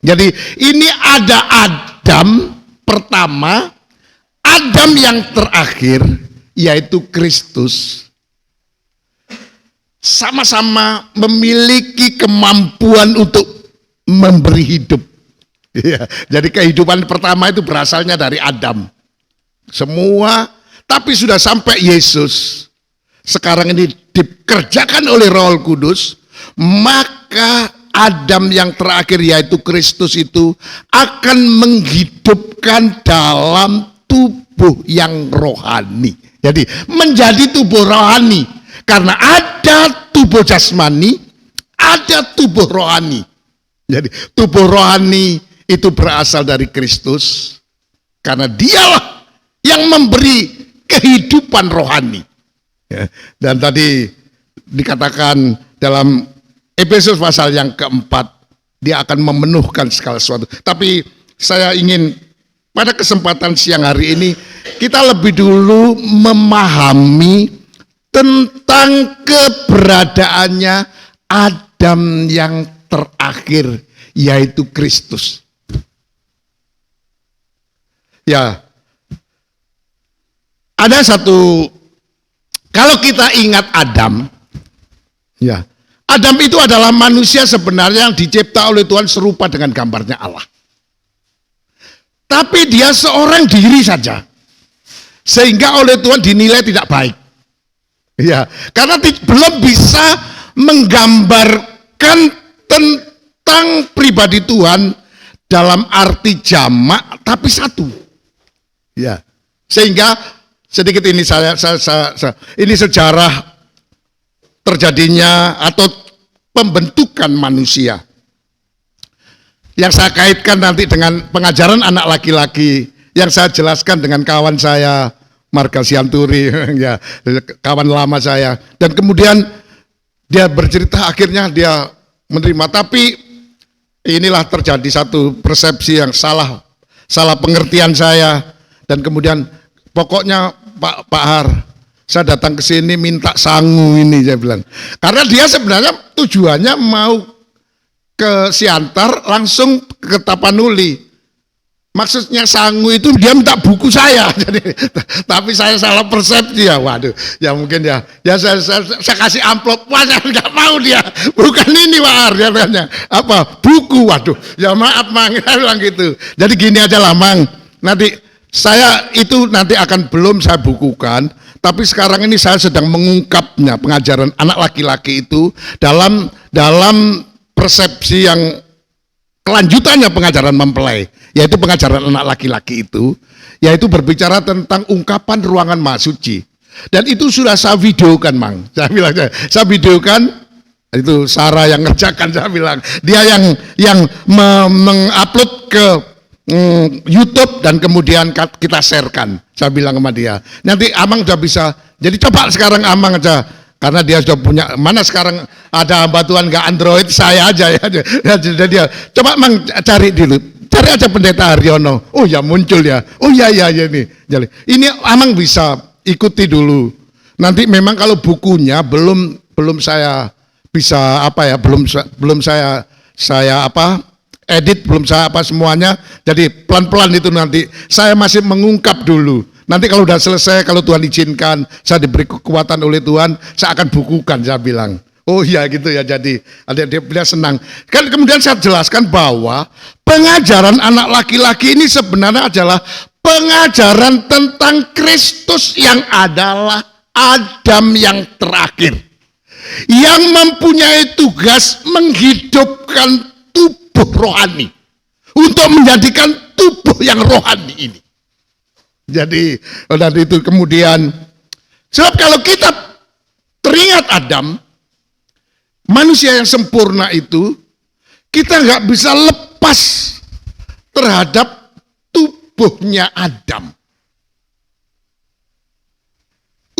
Jadi ini ada Adam pertama, Adam yang terakhir, yaitu Kristus. Sama-sama memiliki kemampuan untuk memberi hidup. Ya, jadi kehidupan pertama itu berasalnya dari Adam. Semua, tapi sudah sampai Yesus. Sekarang ini dikerjakan oleh Roh Kudus, maka Adam yang terakhir yaitu Kristus itu akan menghidupkan dalam tubuh yang rohani. Jadi menjadi tubuh rohani. Karena ada tubuh jasmani, ada tubuh rohani. Jadi tubuh rohani itu berasal dari Kristus. Karena dialah yang memberi kehidupan rohani. Ya, dan tadi dikatakan dalam Efesus pasal yang keempat, dia akan memenuhkan segala sesuatu. Tapi saya ingin pada kesempatan siang hari ini, kita lebih dulu memahami tentang keberadaannya Adam yang terakhir, yaitu Kristus. Ya, ada satu, kalau kita ingat Adam, ya, Adam itu adalah manusia sebenarnya yang dicipta oleh Tuhan serupa dengan gambarnya Allah. Tapi dia seorang diri saja, sehingga oleh Tuhan dinilai tidak baik. Ya, karena belum bisa menggambarkan tentang pribadi Tuhan dalam arti jamak, tapi satu. Ya, sehingga sedikit ini ini sejarah terjadinya atau pembentukan manusia. Yang saya kaitkan nanti dengan pengajaran anak laki-laki, yang saya jelaskan dengan kawan saya Marga Sianturi, ya, kawan lama saya. Dan kemudian dia bercerita, akhirnya dia menerima. Tapi inilah terjadi satu persepsi yang salah pengertian saya. Dan kemudian pokoknya Pak Har, saya datang ke sini minta sangu ini, saya bilang. Karena dia sebenarnya tujuannya mau ke Siantar langsung ke Tapanuli. Maksudnya sangu itu dia minta buku saya. Jadi, tapi saya salah persepsi ya. Waduh, ya mungkin ya saya kasih amplop. Wah, saya nggak mau dia. Bukan ini Pak Ar, dia tanya. Apa? Buku. Waduh, ya maaf Mang, saya bilang gitu. Jadi gini aja lah Mang. Nanti saya itu nanti akan belum saya bukukan. Tapi sekarang ini saya sedang mengungkapnya pengajaran anak laki-laki itu dalam persepsi yang kelanjutannya pengajaran mempelai, yaitu pengajaran anak laki-laki itu, yaitu berbicara tentang ungkapan ruangan maha suci. Dan itu sudah saya videokan Mang. Saya bilang, saya videokan, itu Sarah yang ngerjakan, saya bilang. Dia yang mengupload ke YouTube dan kemudian kita sharekan. Saya bilang sama dia, nanti Amang sudah bisa, jadi coba sekarang Amang aja. Karena dia sudah punya, mana sekarang ada hamba Tuhan nggak Android, saya aja ya. Jadi dia, coba Mang cari dulu, cari aja Pendeta Haryono. Oh ya muncul ya, oh ya ini. Jadi ini Amang bisa ikuti dulu. Nanti memang kalau bukunya belum saya bisa belum saya edit, belum saya semuanya. Jadi pelan-pelan itu nanti saya masih mengungkap dulu. Nanti kalau udah selesai, kalau Tuhan izinkan, saya diberi kekuatan oleh Tuhan, saya akan bukukan, saya bilang. Oh iya gitu ya, jadi dia senang. Kan kemudian saya jelaskan bahwa pengajaran anak laki-laki ini sebenarnya adalah pengajaran tentang Kristus yang adalah Adam yang terakhir. Yang mempunyai tugas menghidupkan tubuh rohani. Untuk menjadikan tubuh yang rohani ini. Jadi dari itu kemudian, sebab kalau kita teringat Adam, manusia yang sempurna itu, kita nggak bisa lepas terhadap tubuhnya Adam.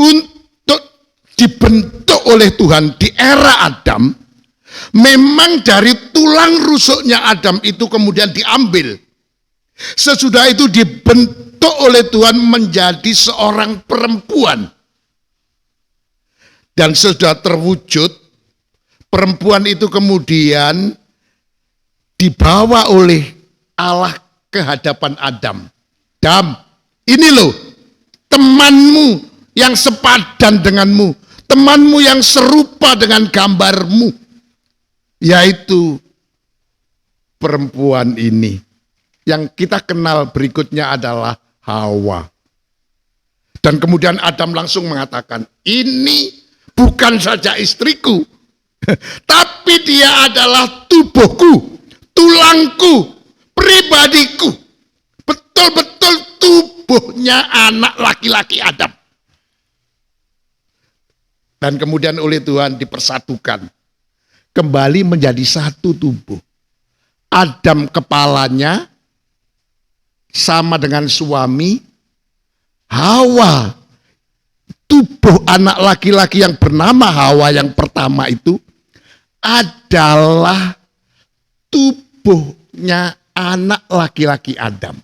Untuk dibentuk oleh Tuhan di era Adam, memang dari tulang rusuknya Adam itu kemudian diambil. Sesudah itu dibentuk dibentuk oleh Tuhan menjadi seorang perempuan. Dan sudah terwujud, perempuan itu kemudian dibawa oleh Allah ke hadapan Adam. Adam, ini loh temanmu yang sepadan denganmu, temanmu yang serupa dengan gambarmu, yaitu perempuan ini. Yang kita kenal berikutnya adalah Hawa. Dan kemudian Adam langsung mengatakan, ini bukan saja istriku, tapi dia adalah tubuhku, tulangku, pribadiku. Betul-betul tubuhnya anak laki-laki Adam. Dan kemudian oleh Tuhan dipersatukan. Kembali menjadi satu tubuh. Adam kepalanya sama dengan suami. Hawa, tubuh anak laki-laki yang bernama Hawa yang pertama itu adalah tubuhnya anak laki-laki Adam.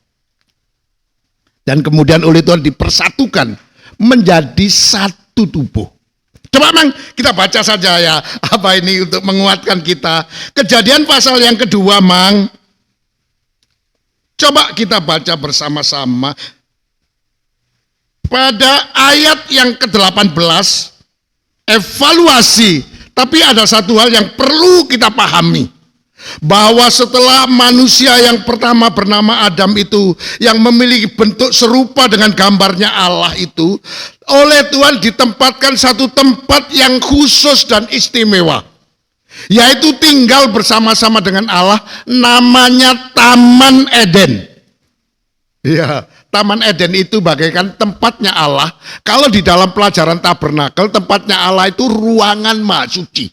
Dan kemudian oleh Tuhan dipersatukan menjadi satu tubuh. Coba Mang, kita baca saja ya, apa ini untuk menguatkan kita. Kejadian pasal yang kedua, Mang. Coba kita baca bersama-sama. Pada ayat yang ke-18, evaluasi. Tapi ada satu hal yang perlu kita pahami. Bahwa setelah manusia yang pertama bernama Adam itu, yang memiliki bentuk serupa dengan gambarnya Allah itu, oleh Tuhan ditempatkan satu tempat yang khusus dan istimewa. Yaitu tinggal bersama-sama dengan Allah, namanya Taman Eden. Ya, Taman Eden itu bagaikan tempatnya Allah. Kalau di dalam pelajaran tabernakel, tempatnya Allah itu ruangan maha suci.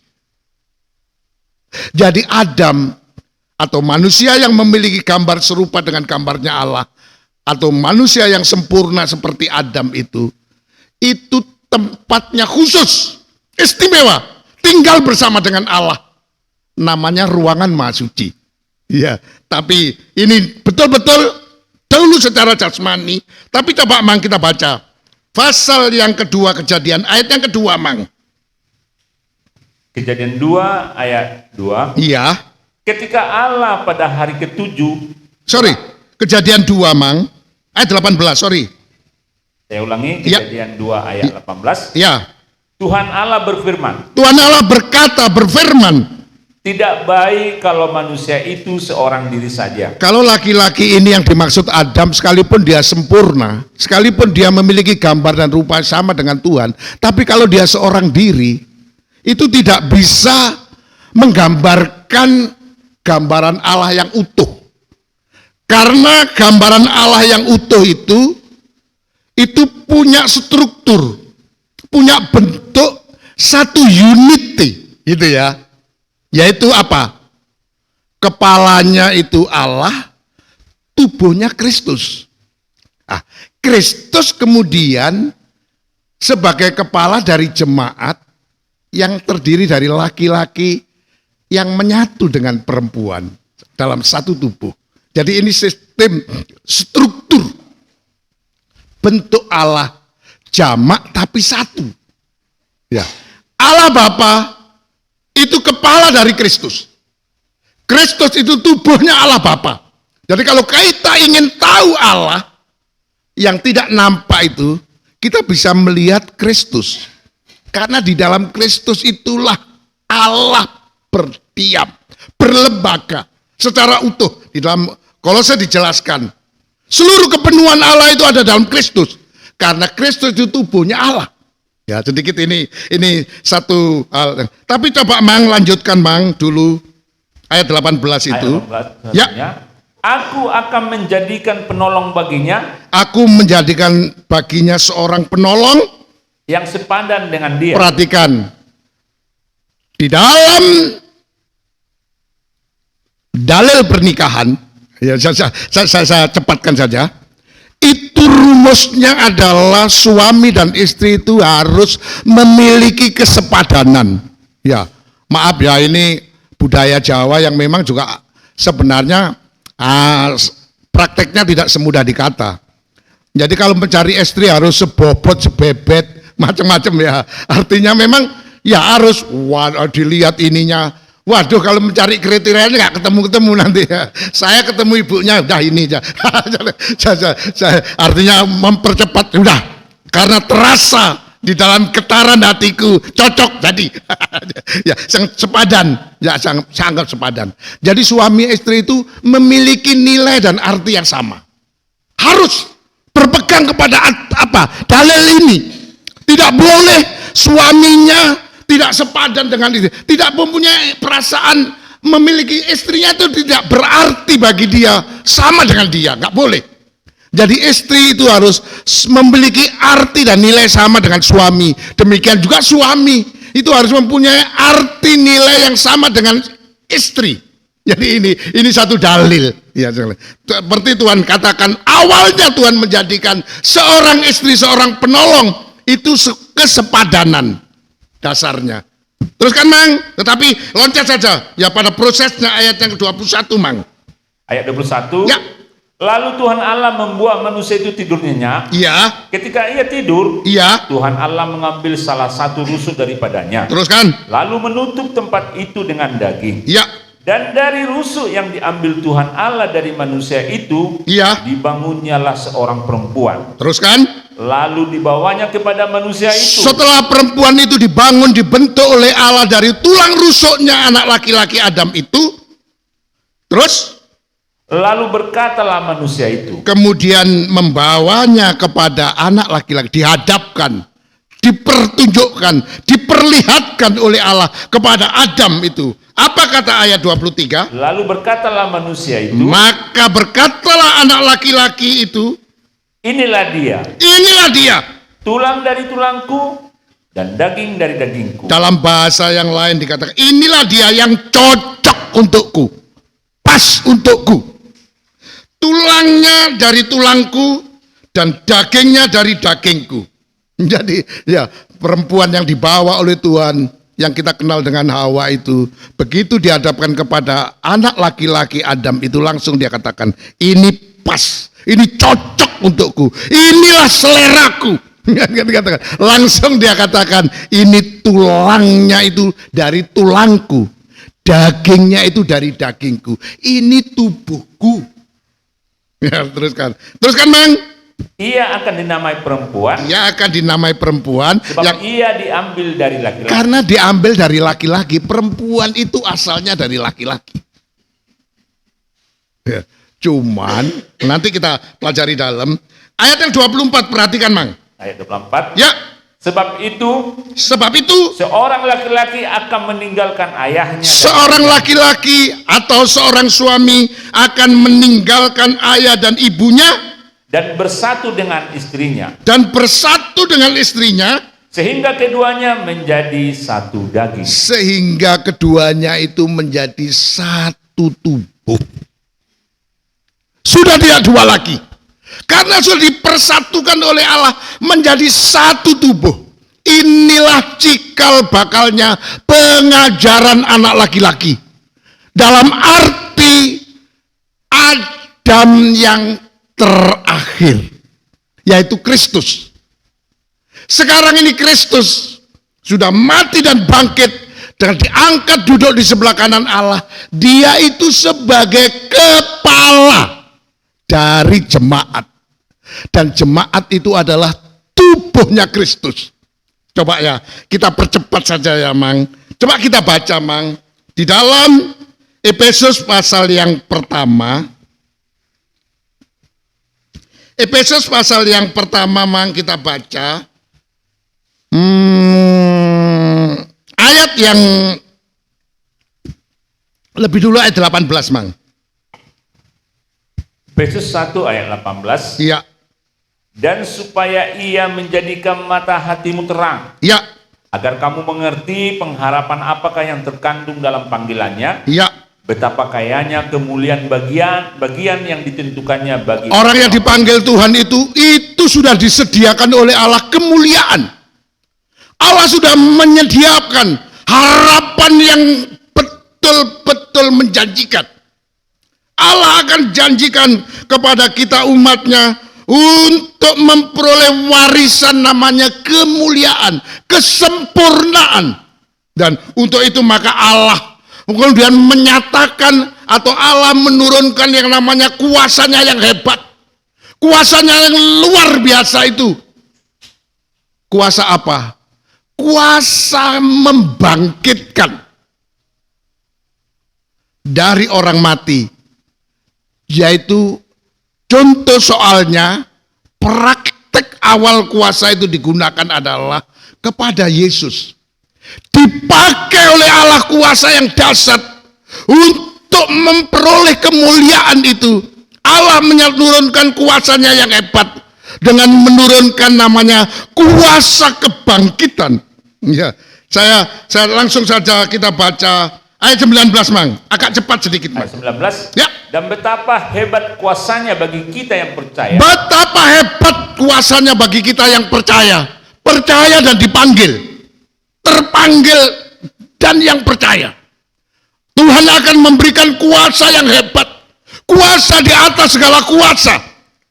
Jadi Adam atau manusia yang memiliki gambar serupa dengan gambarnya Allah, atau manusia yang sempurna seperti Adam itu tempatnya khusus, istimewa, tinggal bersama dengan Allah. Namanya ruangan maha suci. Ya, tapi ini betul-betul dahulu secara jasmani. Tapi coba Mang kita baca pasal yang kedua Kejadian, ayat yang kedua Mang. Kejadian 2 ayat 2. Iya. Ketika Allah pada hari ketujuh. Sorry, Kejadian 2 Mang. Ayat 18, sorry. Saya ulangi, Ya. Kejadian 2 ayat 18. Ya. Tuhan Allah berfirman. Tuhan Allah berkata, berfirman. Tidak baik kalau manusia itu seorang diri saja. Kalau laki-laki ini yang dimaksud Adam, sekalipun dia sempurna, sekalipun dia memiliki gambar dan rupa sama dengan Tuhan, tapi kalau dia seorang diri, itu tidak bisa menggambarkan gambaran Allah yang utuh. Karena gambaran Allah yang utuh itu punya struktur, punya bentuk satu unity, gitu ya. Yaitu apa? Kepalanya itu Allah, tubuhnya Kristus. Kristus kemudian sebagai kepala dari jemaat yang terdiri dari laki-laki yang menyatu dengan perempuan dalam satu tubuh. Jadi ini sistem struktur bentuk Allah jamak tapi satu. Ya. Allah Bapa itu kepala dari Kristus. Kristus itu tubuhnya Allah Bapa. Jadi kalau kita ingin tahu Allah yang tidak nampak itu, kita bisa melihat Kristus. Karena di dalam Kristus itulah Allah berdiam, berlembaga secara utuh. Di dalam Kolose dijelaskan, seluruh kepenuhan Allah itu ada dalam Kristus. Karena Kristus itu tubuhnya Allah. Ya, sedikit ini satu hal. Tapi coba Mang lanjutkan Mang dulu ayat 18 itu. Ayat 18, ya. Aku akan menjadikan penolong baginya. Aku menjadikan baginya seorang penolong yang sepadan dengan dia. Perhatikan, di dalam dalil pernikahan, ya saya cepatkan saja, itu rumusnya adalah suami dan istri itu harus memiliki kesepadanan. Ya, maaf ya, ini budaya Jawa yang memang juga sebenarnya prakteknya tidak semudah dikata. Jadi kalau mencari istri harus sebobot, sebebet, macam-macam ya. Artinya memang ya harus dilihat ininya. Waduh, kalau mencari kriterianya nggak ketemu-ketemu nanti ya. Saya ketemu ibunya, udah ini aja. Artinya mempercepat, udah. Karena terasa di dalam getaran hatiku cocok jadi ya sepadan, ya sangat sepadan. Jadi suami istri itu memiliki nilai dan arti yang sama. Harus berpegang kepada apa? Dalil ini. Tidak boleh suaminya tidak sepadan dengan istri, tidak mempunyai perasaan memiliki istrinya itu tidak berarti bagi dia sama dengan dia, nggak boleh. Jadi istri itu harus memiliki arti dan nilai sama dengan suami. Demikian juga suami itu harus mempunyai arti nilai yang sama dengan istri. Jadi ini satu dalil. Ya, seperti Tuhan katakan awalnya Tuhan menjadikan seorang istri seorang penolong itu kesepadanan. Dasarnya. Terus kan Mang, tetapi loncat saja ya pada prosesnya ayat yang ke-21 Mang. Ayat 21. Ya. Lalu Tuhan Allah membuat manusia itu tidur nyenyak. Iya. Ketika ia tidur, Iya. Tuhan Allah mengambil salah satu rusuk daripadanya. Terus kan? Lalu menutup tempat itu dengan daging. Iya. Dan dari rusuk yang diambil Tuhan Allah dari manusia itu, Iya. dibangunnyalah seorang perempuan. Terus kan? Lalu dibawanya kepada manusia itu. Setelah perempuan itu dibangun, dibentuk oleh Allah dari tulang rusuknya anak laki-laki Adam itu, terus Lalu berkatalah manusia itu. kemudian membawanya kepada anak laki-laki, dihadapkan, dipertunjukkan, diperlihatkan oleh Allah kepada Adam itu. Apa kata ayat 23? Lalu berkatalah manusia itu. Maka berkatalah anak laki-laki itu, Inilah dia, inilah dia. tulang dari tulangku dan daging dari dagingku. Dalam bahasa yang lain dikatakan, inilah dia yang cocok untukku, pas untukku. Tulangnya dari tulangku dan dagingnya dari dagingku. Jadi ya perempuan yang dibawa oleh Tuhan yang kita kenal dengan Hawa itu, begitu dihadapkan kepada anak laki-laki Adam itu langsung dia katakan, ini pas, ini cocok untukku, inilah seleraku. Langsung dia katakan, ini tulangnya itu dari tulangku, dagingnya itu dari dagingku, ini tubuhku. Ya, teruskan Mang. Ia akan dinamai perempuan. Ia akan dinamai perempuan Sebab ia diambil dari laki-laki. karena diambil dari laki-laki. Perempuan itu asalnya dari laki-laki. Ya, cuman nanti kita pelajari dalam ayat yang 24, perhatikan Mang. Ayat 24. Ya, Sebab itu seorang laki-laki akan meninggalkan ayahnya. seorang laki-laki atau seorang suami akan meninggalkan ayah dan ibunya Dan bersatu dengan istrinya. dan bersatu dengan istrinya Sehingga keduanya menjadi satu daging. sehingga keduanya itu menjadi satu tubuh. Sudah tidak dua lagi. Karena sudah dipersatukan oleh Allah menjadi satu tubuh. Inilah cikal bakalnya pengajaran anak laki-laki. Dalam arti Adam yang terakhir, yaitu Kristus. Sekarang ini Kristus sudah mati dan bangkit dan diangkat duduk di sebelah kanan Allah. Dia itu sebagai kepala dari jemaat. Dan jemaat itu adalah tubuhnya Kristus. Coba ya, kita percepat saja ya Mang. Coba kita baca Mang. Di dalam Efesus pasal yang pertama. Efesus pasal yang pertama Mang kita baca. Ayat yang lebih dulu ayat 18 Mang. Efesus 1 ayat 18. Iya. Dan supaya ia menjadikan mata hatimu terang, Iya. agar kamu mengerti pengharapan apakah yang terkandung dalam panggilannya, Iya. betapa kayanya kemuliaan bagian yang ditentukannya bagi Orang yang dipanggil Tuhan itu sudah disediakan oleh Allah kemuliaan. Allah sudah menyediakan harapan yang betul-betul menjanjikan. Allah akan janjikan kepada kita umatnya untuk memperoleh warisan namanya kemuliaan, kesempurnaan. Dan untuk itu maka Allah kemudian menyatakan atau Allah menurunkan yang namanya kuasanya yang hebat. Kuasanya yang luar biasa itu. Kuasa apa? Kuasa membangkitkan dari orang mati. Yaitu contoh soalnya praktek awal kuasa itu digunakan adalah kepada Yesus. Dipakai oleh Allah kuasa yang dahsyat untuk memperoleh kemuliaan itu. Allah menurunkan kuasanya yang hebat dengan menurunkan namanya kuasa kebangkitan. Ya, saya langsung saja kita baca ayat 19, Mang. Agak cepat sedikit, Mang. Ayat 19. Ya. Dan betapa hebat kuasanya bagi kita yang percaya. Betapa hebat kuasanya bagi kita yang percaya. Percaya dan dipanggil. Terpanggil dan yang percaya. Tuhan akan memberikan kuasa yang hebat. Kuasa di atas segala kuasa.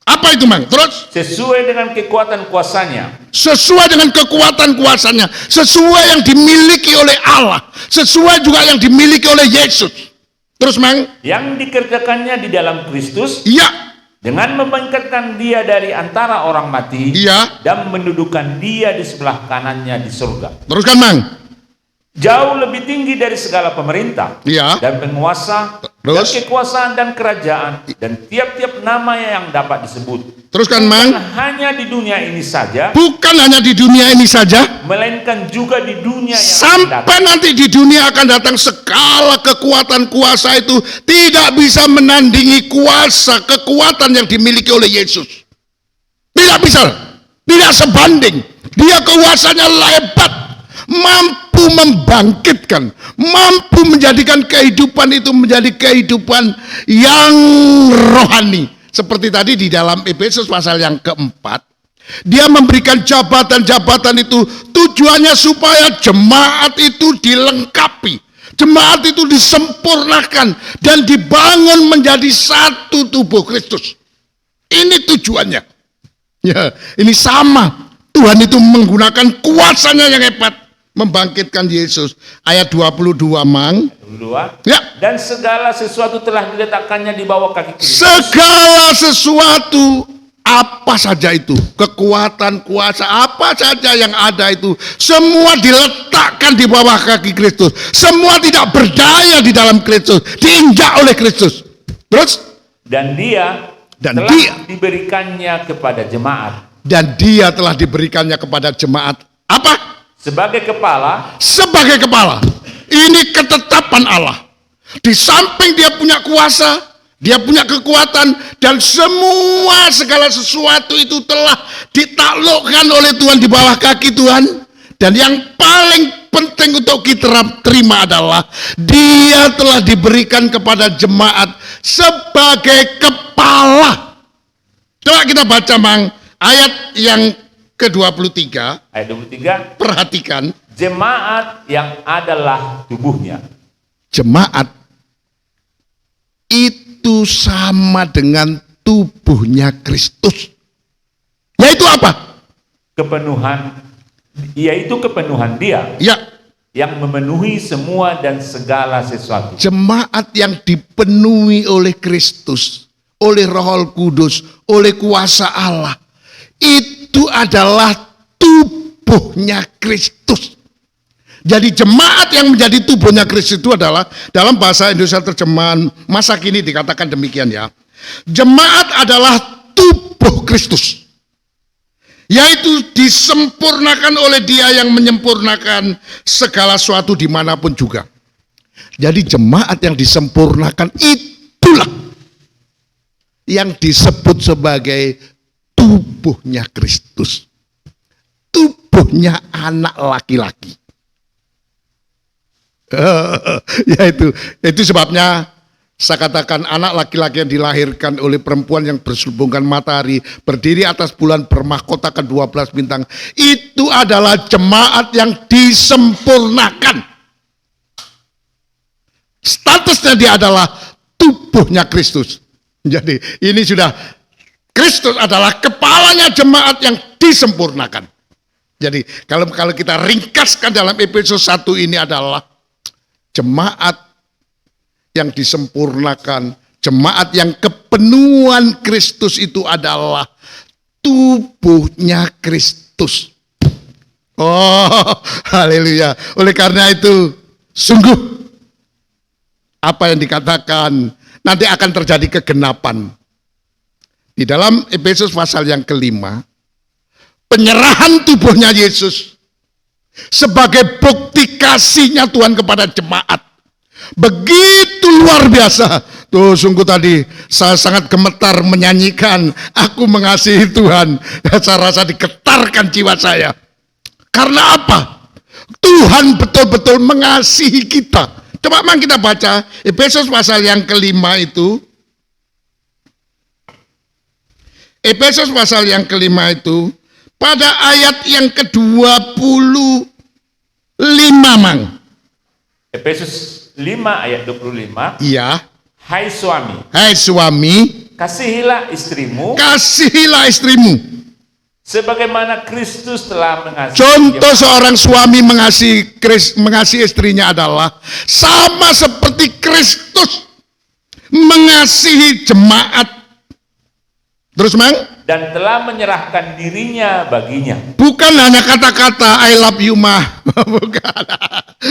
Apa itu, Mang? Terus? Sesuai dengan kekuatan kuasanya. Sesuai dengan kekuatan kuasanya. Sesuai yang dimiliki oleh Allah. Sesuai juga yang dimiliki oleh Yesus. Terus, Mang? Yang dikerjakannya di dalam Kristus. Iya. Dengan membangkitkan dia dari antara orang mati. Iya. Dan mendudukan dia di sebelah kanannya di surga. Teruskan, Mang. Jauh lebih tinggi dari segala pemerintah. Iya. Dan penguasa. Terus? Dan kekuasaan dan kerajaan. Dan tiap-tiap nama yang dapat disebut. Teruskan, Mang. Bukan hanya di dunia ini saja. Bukan hanya di dunia ini saja. Melainkan juga di dunia yang akan Sampai datang. nanti di dunia akan datang segala kekuatan kuasa itu tidak bisa menandingi kuasa kekuatan yang dimiliki oleh Yesus. Tidak bisa, tidak sebanding. Dia kuasanya hebat, mampu membangkitkan, mampu menjadikan kehidupan itu menjadi kehidupan yang rohani. Seperti tadi di dalam Efesus pasal yang keempat, dia memberikan jabatan-jabatan itu tujuannya supaya jemaat itu dilengkapi. Jemaat itu disempurnakan dan dibangun menjadi satu tubuh Kristus. Ini tujuannya. Ya, ini sama. Tuhan itu menggunakan kuasanya yang hebat membangkitkan Yesus. Ayat 22, Mang. Dua. Ya. Dan segala sesuatu telah diletakkannya di bawah kaki Kristus. Segala sesuatu apa saja itu, kekuatan, kuasa, apa saja yang ada itu, semua diletakkan di bawah kaki Kristus. Semua tidak berdaya di dalam Kristus, diinjak oleh Kristus. Terus? Dan dia telah diberikannya kepada jemaat. Dan dia telah diberikannya kepada jemaat. Apa? Sebagai kepala. Sebagai kepala. Ini ketetapan Allah. Di samping dia punya kuasa, dia punya kekuatan, dan semua segala sesuatu itu telah ditaklukkan oleh Tuhan di bawah kaki Tuhan. Dan yang paling penting untuk kita terima adalah dia telah diberikan kepada jemaat sebagai kepala. Coba kita baca, Mang, ayat yang ke-23. Ayat 23. Perhatikan. Jemaat yang adalah tubuhnya. Jemaat itu sama dengan tubuhnya Kristus. Yaitu apa? Kepenuhan, yaitu kepenuhan dia. Ya, yang memenuhi semua dan segala sesuatu. Jemaat yang dipenuhi oleh Kristus, oleh Roh Kudus, oleh kuasa Allah, itu adalah tubuhnya Kristus. Jadi jemaat yang menjadi tubuhnya Kristus itu adalah, dalam bahasa Indonesia terjemahan masa kini dikatakan demikian ya. Jemaat adalah tubuh Kristus. Yaitu disempurnakan oleh dia yang menyempurnakan segala sesuatu dimanapun juga. Jadi jemaat yang disempurnakan itulah yang disebut sebagai tubuhnya Kristus. Tubuhnya anak laki-laki. Ya itu sebabnya saya katakan anak laki-laki yang dilahirkan oleh perempuan yang berselubungkan matahari, berdiri atas bulan, bermahkotakan 12 bintang, itu adalah jemaat yang disempurnakan. Statusnya dia adalah tubuhnya Kristus. Jadi ini sudah Kristus adalah kepalanya jemaat yang disempurnakan. Jadi kalau kita ringkaskan dalam Efesus 1 ini adalah jemaat yang disempurnakan, jemaat yang kepenuhan Kristus itu adalah tubuhnya Kristus. Oh, haleluya. Oleh karena itu, sungguh apa yang dikatakan nanti akan terjadi kegenapan. Di dalam Efesus pasal yang kelima, penyerahan tubuhnya Yesus sebagai bukti kasihnya Tuhan kepada jemaat. Begitu luar biasa. Tuh sungguh tadi saya sangat gemetar menyanyikan Aku Mengasihi Tuhan. Saya rasa digetarkan jiwa saya. Karena apa? Tuhan betul-betul mengasihi kita. Coba mang kita baca Efesus pasal yang kelima itu. Efesus pasal yang kelima itu pada ayat yang ke-25 mang. Efesus 5 ayat 25. Iya. Hai suami, Hai suami, kasihilah istrimu kasihilah istrimu. sebagaimana Kristus telah mengasihi. Contoh seorang suami mengasihi istrinya adalah sama seperti Kristus mengasihi jemaat. Terus mang? Dan telah menyerahkan dirinya baginya. Bukan hanya kata-kata I love you mah. Bukan.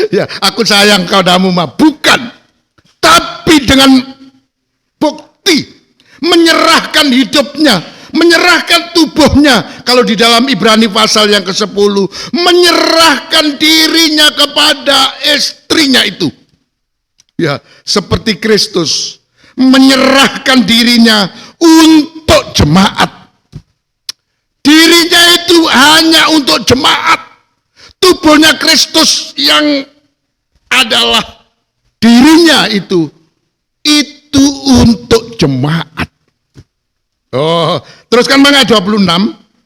Ya, aku sayang padamu mah. Bukan. Tapi dengan bukti menyerahkan hidupnya, menyerahkan tubuhnya. Kalau di dalam Ibrani pasal yang ke-10, menyerahkan dirinya kepada istrinya itu. Ya, seperti Kristus menyerahkan dirinya untuk jemaat. Dirinya itu hanya untuk jemaat. Tubuhnya Kristus yang adalah dirinya itu untuk jemaat. Oh, teruskan ayat 26.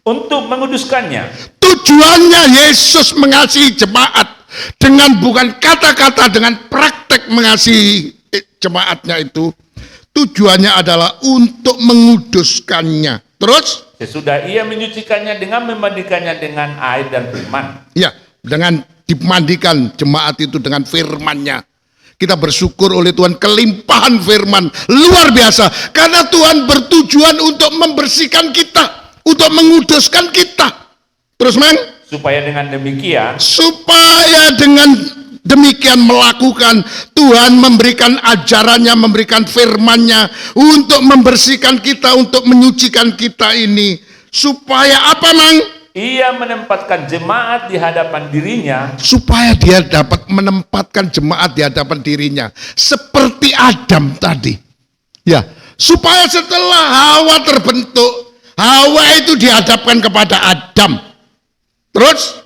Untuk menguduskannya. Tujuannya Yesus mengasihi jemaat dengan bukan kata-kata, dengan praktek mengasihi jemaatnya itu. Tujuannya adalah untuk menguduskannya. Terus? Sesudah ia menyucikannya dengan memandikannya dengan air dan firman. Ya, dengan dimandikan jemaat itu dengan firman-Nya. Kita bersyukur oleh Tuhan kelimpahan firman luar biasa. Karena Tuhan bertujuan untuk membersihkan kita, untuk menguduskan kita. Terus men? Supaya dengan demikian melakukan, Tuhan memberikan ajarannya, memberikan firman-Nya untuk membersihkan kita, untuk menyucikan kita ini. Supaya apa mang? Ia menempatkan jemaat di hadapan dirinya. Supaya dia dapat menempatkan jemaat di hadapan dirinya. Seperti Adam tadi. Ya, supaya setelah Hawa terbentuk, Hawa itu dihadapkan kepada Adam. Terus?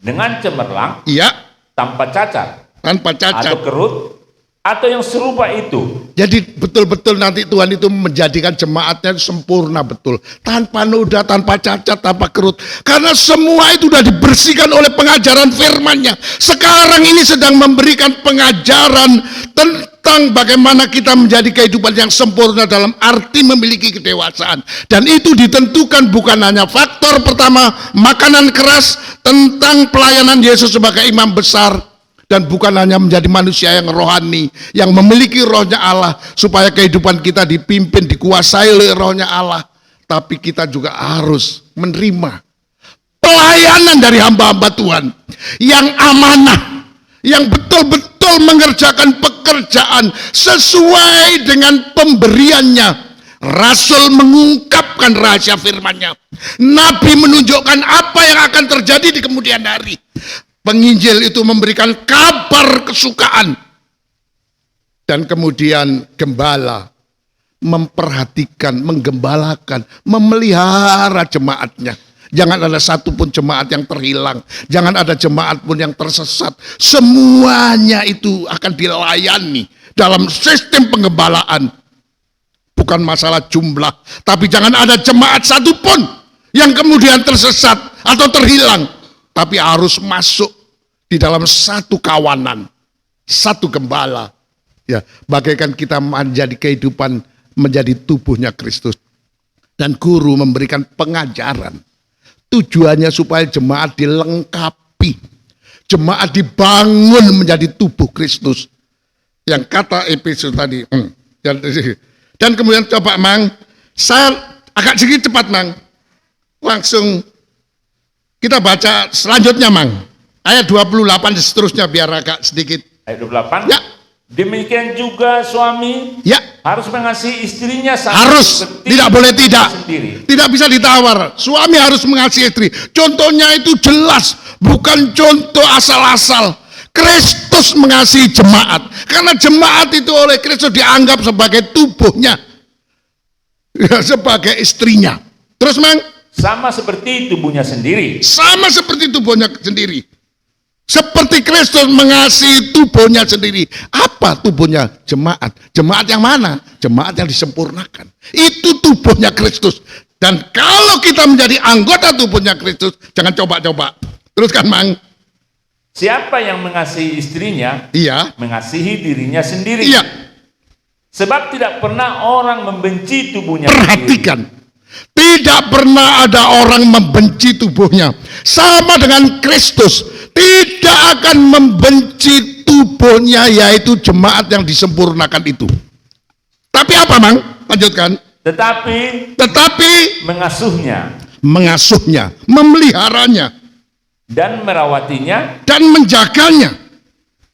Dengan cemerlang. Iya. Tanpa cacat. Tanpa cacat. Atau kerut. Atau yang serupa itu. Jadi betul-betul nanti Tuhan itu menjadikan jemaatnya sempurna betul. Tanpa noda, tanpa cacat, tanpa kerut. Karena semua itu sudah dibersihkan oleh pengajaran firman-Nya. Sekarang ini sedang memberikan pengajaran tentang bagaimana kita menjadi kehidupan yang sempurna dalam arti memiliki kedewasaan. Dan itu ditentukan bukan hanya faktor pertama, makanan keras, tentang pelayanan Yesus sebagai imam besar. Dan bukan hanya menjadi manusia yang rohani, yang memiliki rohnya Allah, supaya kehidupan kita dipimpin, dikuasai oleh rohnya Allah. Tapi kita juga harus menerima pelayanan dari hamba-hamba Tuhan, yang amanah, yang betul-betul mengerjakan pekerjaan sesuai dengan pemberiannya. Rasul mengungkapkan rahasia firman-Nya. Nabi menunjukkan apa yang akan terjadi di kemudian hari. Penginjil itu memberikan kabar kesukaan. Dan kemudian gembala memperhatikan, menggembalakan, memelihara jemaatnya. Jangan ada satupun jemaat yang terhilang. Jangan ada jemaat pun yang tersesat. Semuanya itu akan dilayani dalam sistem penggembalaan. Bukan masalah jumlah. Tapi jangan ada jemaat satupun yang kemudian tersesat atau terhilang. Tapi harus masuk di dalam satu kawanan, satu gembala. Ya, bagaikan kita menjadi kehidupan, menjadi tubuhnya Kristus. dan guru memberikan pengajaran. Tujuannya supaya jemaat dilengkapi. Jemaat dibangun menjadi tubuh Kristus. Yang kata Efesus tadi. Dan kemudian coba Mang, saya agak sedikit cepat Mang. Langsung kita baca selanjutnya Mang. Ayat 28 dan seterusnya biar agak sedikit. Ayat 28. Ya. Demikian juga suami Ya. harus mengasihi istrinya sama Harus, seperti tidak boleh tidak. sendiri. Tidak bisa ditawar. Suami harus mengasihi istri. Contohnya itu jelas, bukan contoh asal-asal. Kristus mengasihi jemaat. Karena jemaat itu oleh Kristus dianggap sebagai tubuhnya. Ya, sebagai istrinya. Terus Mang, Sama seperti tubuhnya sendiri. sama seperti tubuhnya sendiri. Seperti Kristus mengasihi tubuhnya sendiri. Apa tubuhnya? Jemaat. Jemaat yang mana? Jemaat yang disempurnakan. Itu tubuhnya Kristus. Dan kalau kita menjadi anggota tubuhnya Kristus, jangan coba-coba. Teruskan Mang. Siapa yang mengasihi istrinya, Iya. mengasihi dirinya sendiri. Iya. Sebab tidak pernah orang membenci tubuhnya sendiri. Perhatikan. Tidak pernah ada orang membenci tubuhnya. Sama dengan Kristus. Tidak akan membenci tubuhnya, yaitu jemaat yang disempurnakan itu. Tapi apa Mang? Lanjutkan. Tetapi Mengasuhnya mengasuhnya, memeliharanya, dan merawatinya dan menjaganya.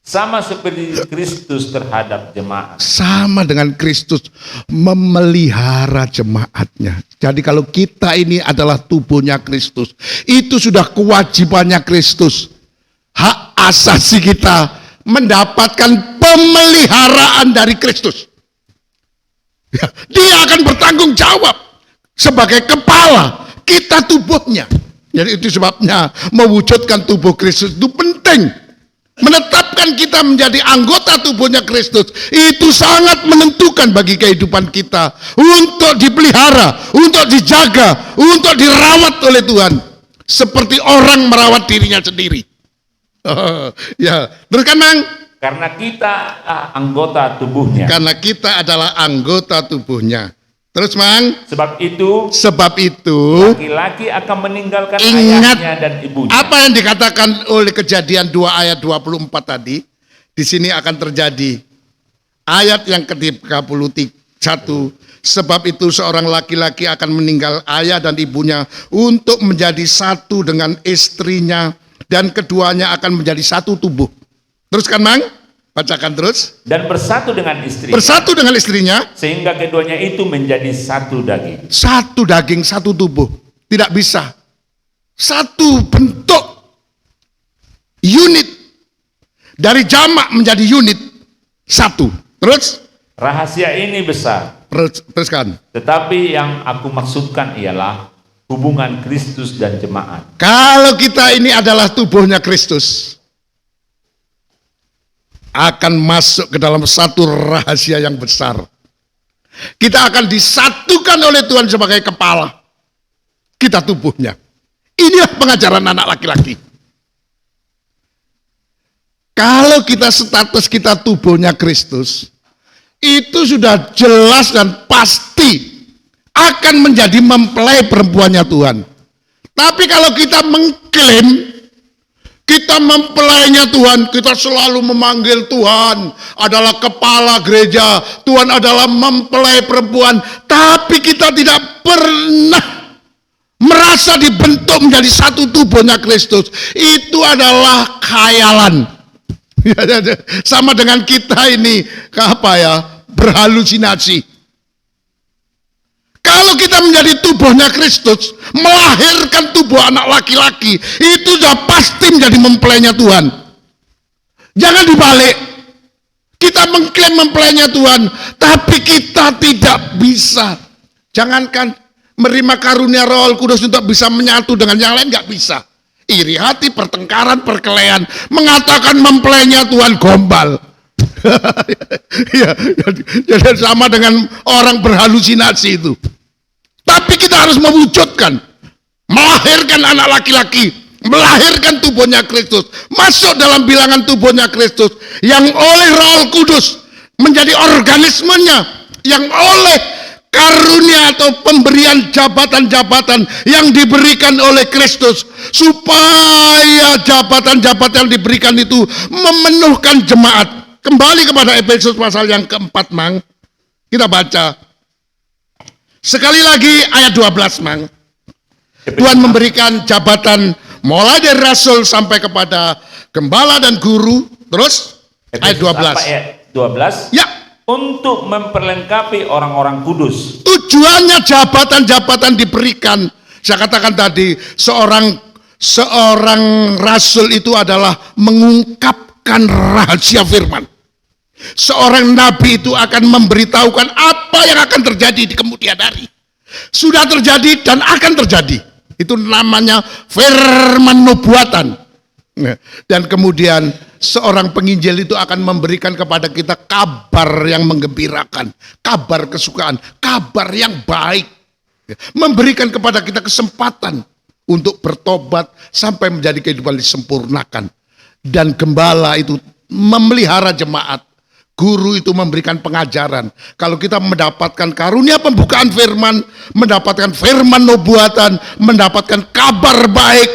sama seperti Kristus terhadap jemaat. Sama dengan Kristus memelihara jemaatnya. Jadi kalau kita ini adalah tubuhnya Kristus, itu sudah kewajibannya Kristus. Hak asasi kita mendapatkan pemeliharaan dari Kristus. Ya, dia akan bertanggung jawab sebagai kepala kita tubuhnya. Jadi itu sebabnya mewujudkan tubuh Kristus itu penting. Menetapkan kita menjadi anggota tubuhnya Kristus itu sangat menentukan bagi kehidupan kita untuk dipelihara, untuk dijaga, untuk dirawat oleh Tuhan seperti orang merawat dirinya sendiri. Ya, teruskan Mang. Karena kita anggota tubuhnya. Karena kita adalah anggota tubuhnya. Terus Mang. Sebab itu laki-laki akan meninggalkan Ingat ayahnya dan ibunya. apa yang dikatakan oleh Kejadian 2 ayat 24 tadi, di sini akan terjadi. Ayat yang ke-31, sebab itu seorang laki-laki akan meninggal ayah dan ibunya untuk menjadi satu dengan istrinya dan keduanya akan menjadi satu tubuh. Teruskan Mang, bacakan terus. Dan bersatu dengan istri. Bersatu dengan istrinya, Sehingga keduanya itu menjadi satu daging. satu daging, satu tubuh. Tidak bisa. Satu bentuk unit. Dari jamak menjadi unit. Satu. Terus? Rahasia ini besar. Teruskan. Tetapi yang aku maksudkan ialah hubungan Kristus dan jemaat. Kalau kita ini adalah tubuhnya Kristus, akan masuk ke dalam satu rahasia yang besar. Kita akan disatukan oleh Tuhan sebagai kepala. Kita tubuhnya. Inilah pengajaran anak laki-laki. Kalau kita status kita tubuhnya Kristus, itu sudah jelas dan pasti akan menjadi mempelai perempuannya Tuhan. Tapi kalau kita mengklaim kita mempelainya Tuhan, kita selalu memanggil Tuhan adalah kepala gereja, Tuhan adalah mempelai perempuan, tapi kita tidak pernah merasa dibentuk menjadi satu tubuhnya Kristus. Itu adalah khayalan. Sama dengan kita ini berhalusinasi. Kalau kita menjadi tubuhnya Kristus, melahirkan tubuh anak laki-laki, itu sudah pasti menjadi mempelainya Tuhan. Jangan dibalik. Kita mengklaim mempelainya Tuhan, tapi kita tidak bisa. Jangankan menerima karunia Roh Kudus untuk bisa menyatu dengan yang lain, nggak bisa. Iri hati, pertengkaran, perkelahian, mengatakan mempelainya Tuhan gombal. Jadi sama dengan orang berhalusinasi itu. Tapi kita harus mewujudkan, melahirkan anak laki-laki, melahirkan tubuhnya Kristus, masuk dalam bilangan tubuhnya Kristus, yang oleh Roh Kudus menjadi organismenya, yang oleh karunia atau pemberian jabatan-jabatan yang diberikan oleh Kristus, supaya jabatan-jabatan yang diberikan itu memenuhkan jemaat. Kembali kepada Efesus pasal yang keempat, Mang. Kita baca sekali lagi ayat 12, Mang. Tuhan memberikan jabatan mulai dari rasul sampai kepada gembala dan guru. Terus ayat 12. Ayat 12. Ya, Untuk memperlengkapi orang-orang kudus. tujuannya jabatan-jabatan diberikan. Saya katakan tadi, seorang rasul itu adalah mengungkapkan rahasia firman. Seorang nabi itu akan memberitahukan apa yang akan terjadi di kemudian hari. Sudah terjadi dan akan terjadi. Itu namanya firman nubuatan. Dan kemudian seorang penginjil itu akan memberikan kepada kita kabar yang menggembirakan, kabar kesukaan, kabar yang baik. Memberikan kepada kita kesempatan untuk bertobat sampai menjadi kehidupan disempurnakan. Dan gembala itu memelihara jemaat. Guru itu memberikan pengajaran. Kalau kita mendapatkan karunia pembukaan firman, mendapatkan firman nubuatan, mendapatkan kabar baik,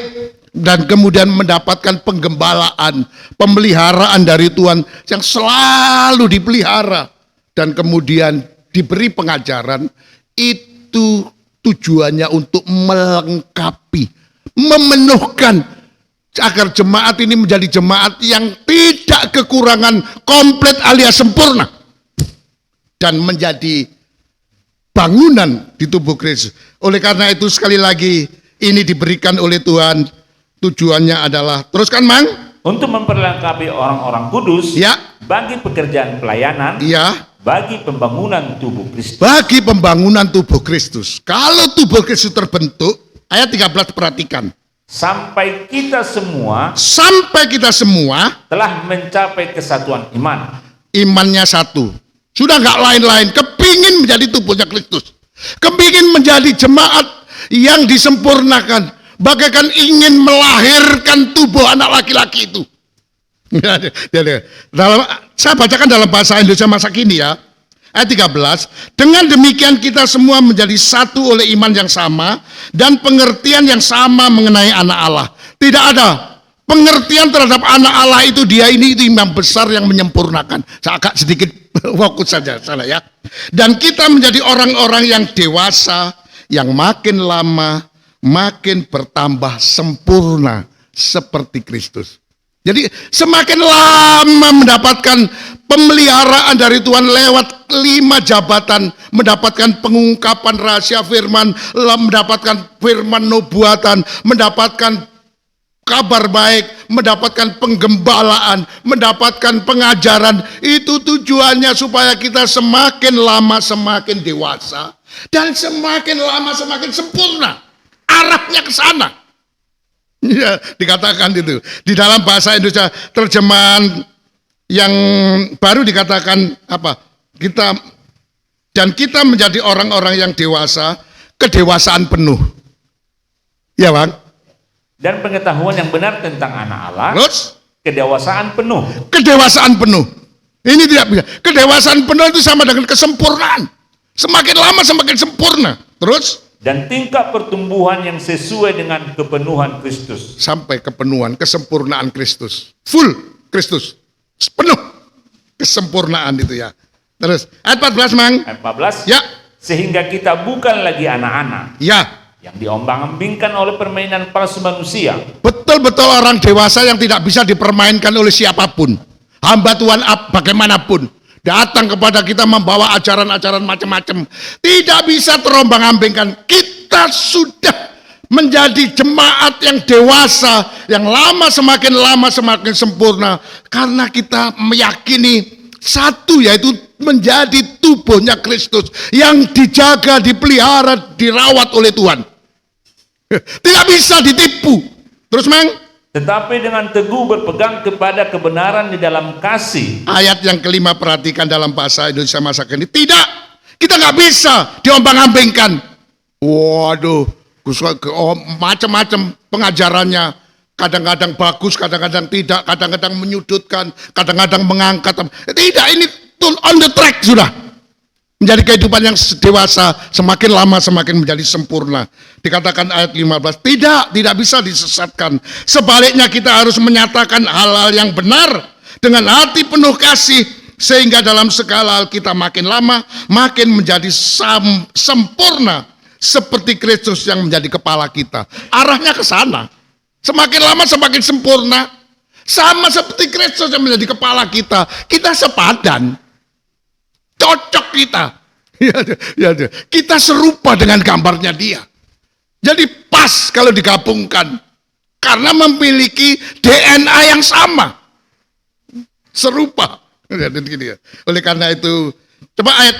dan kemudian mendapatkan penggembalaan, pemeliharaan dari Tuhan yang selalu dipelihara, dan kemudian diberi pengajaran, itu tujuannya untuk melengkapi, memenuhkan, agar jemaat ini menjadi jemaat yang tidak kekurangan, komplit alias sempurna, dan menjadi bangunan di tubuh Kristus. Oleh karena itu sekali lagi ini diberikan oleh Tuhan. Tujuannya adalah, teruskan, Mang. Untuk memperlengkapi orang-orang kudus. Ya. Bagi pekerjaan pelayanan. Ya. Bagi pembangunan tubuh Kristus. Bagi pembangunan tubuh Kristus. Kalau tubuh Kristus terbentuk, ayat 13 perhatikan. Sampai kita semua telah mencapai kesatuan iman. Imannya satu. Sudah nggak lain-lain. Kepingin menjadi tubuhnya Kristus. Kepingin menjadi jemaat yang disempurnakan. Bagaikan ingin melahirkan tubuh anak laki-laki itu. Saya bacakan dalam bahasa Indonesia masa kini ya. Ayat 13, dengan demikian kita semua menjadi satu oleh iman yang sama dan pengertian yang sama mengenai anak Allah. Tidak ada pengertian terhadap anak Allah itu, dia ini itu imam besar yang menyempurnakan. Saya agak sedikit fokus saja sana ya. Dan kita menjadi orang-orang yang dewasa, yang makin lama makin bertambah sempurna seperti Kristus. Jadi semakin lama mendapatkan pemeliharaan dari Tuhan lewat 5 jabatan, mendapatkan pengungkapan rahasia firman, mendapatkan firman nubuatan, mendapatkan kabar baik, mendapatkan penggembalaan, mendapatkan pengajaran. Itu tujuannya supaya kita semakin lama semakin dewasa dan semakin lama semakin sempurna. Arahnya ke sana. Ya, dikatakan itu. Di dalam bahasa Indonesia terjemahan yang baru dikatakan apa? Kita menjadi orang-orang yang dewasa, kedewasaan penuh. Ya, Bang. Dan pengetahuan yang benar tentang anak Allah. Terus kedewasaan penuh. Kedewasaan penuh. Ini tidak bisa. Kedewasaan penuh itu sama dengan kesempurnaan. Semakin lama semakin sempurna. Terus dan tingkat pertumbuhan yang sesuai dengan kepenuhan Kristus. Sampai kepenuhan, kesempurnaan Kristus. Full Kristus. Penuh kesempurnaan itu ya. Terus ayat 14, Mang. Ayat 14. Ya. Sehingga kita bukan lagi anak-anak. Ya. Yang diombang-ambingkan oleh permainan palsu manusia. Betul-betul orang dewasa yang tidak bisa dipermainkan oleh siapapun. Hamba Tuhan bagaimanapun. Datang kepada kita membawa ajaran-ajaran macam-macam. Tidak bisa terombang-ambingkan. Kita sudah menjadi jemaat yang dewasa, yang lama semakin sempurna. Karena kita meyakini satu, yaitu menjadi tubuhnya Kristus yang dijaga, dipelihara, dirawat oleh Tuhan. Tidak bisa ditipu. Terus, Mang? Tetapi dengan teguh berpegang kepada kebenaran di dalam kasih. Ayat yang kelima perhatikan dalam bahasa Indonesia masa kini. Tidak, kita nggak bisa diombang-ambingkan. Waduh, macam-macam pengajarannya. Kadang-kadang bagus, kadang-kadang tidak, kadang-kadang menyudutkan, kadang-kadang mengangkat. Tidak, ini on the track sudah. Menjadi kehidupan yang dewasa, semakin lama semakin menjadi sempurna. Dikatakan ayat 15, tidak bisa disesatkan. Sebaliknya kita harus menyatakan hal-hal yang benar dengan hati penuh kasih, sehingga dalam segala hal kita makin lama makin menjadi sempurna seperti Kristus yang menjadi kepala kita. Arahnya ke sana. Semakin lama semakin sempurna. Sama seperti Kristus yang menjadi kepala kita. Kita sepadan. Cocok kita. Kita serupa dengan gambarnya dia. Jadi pas kalau digabungkan. Karena memiliki DNA yang sama. Serupa. Oleh karena itu, coba ayat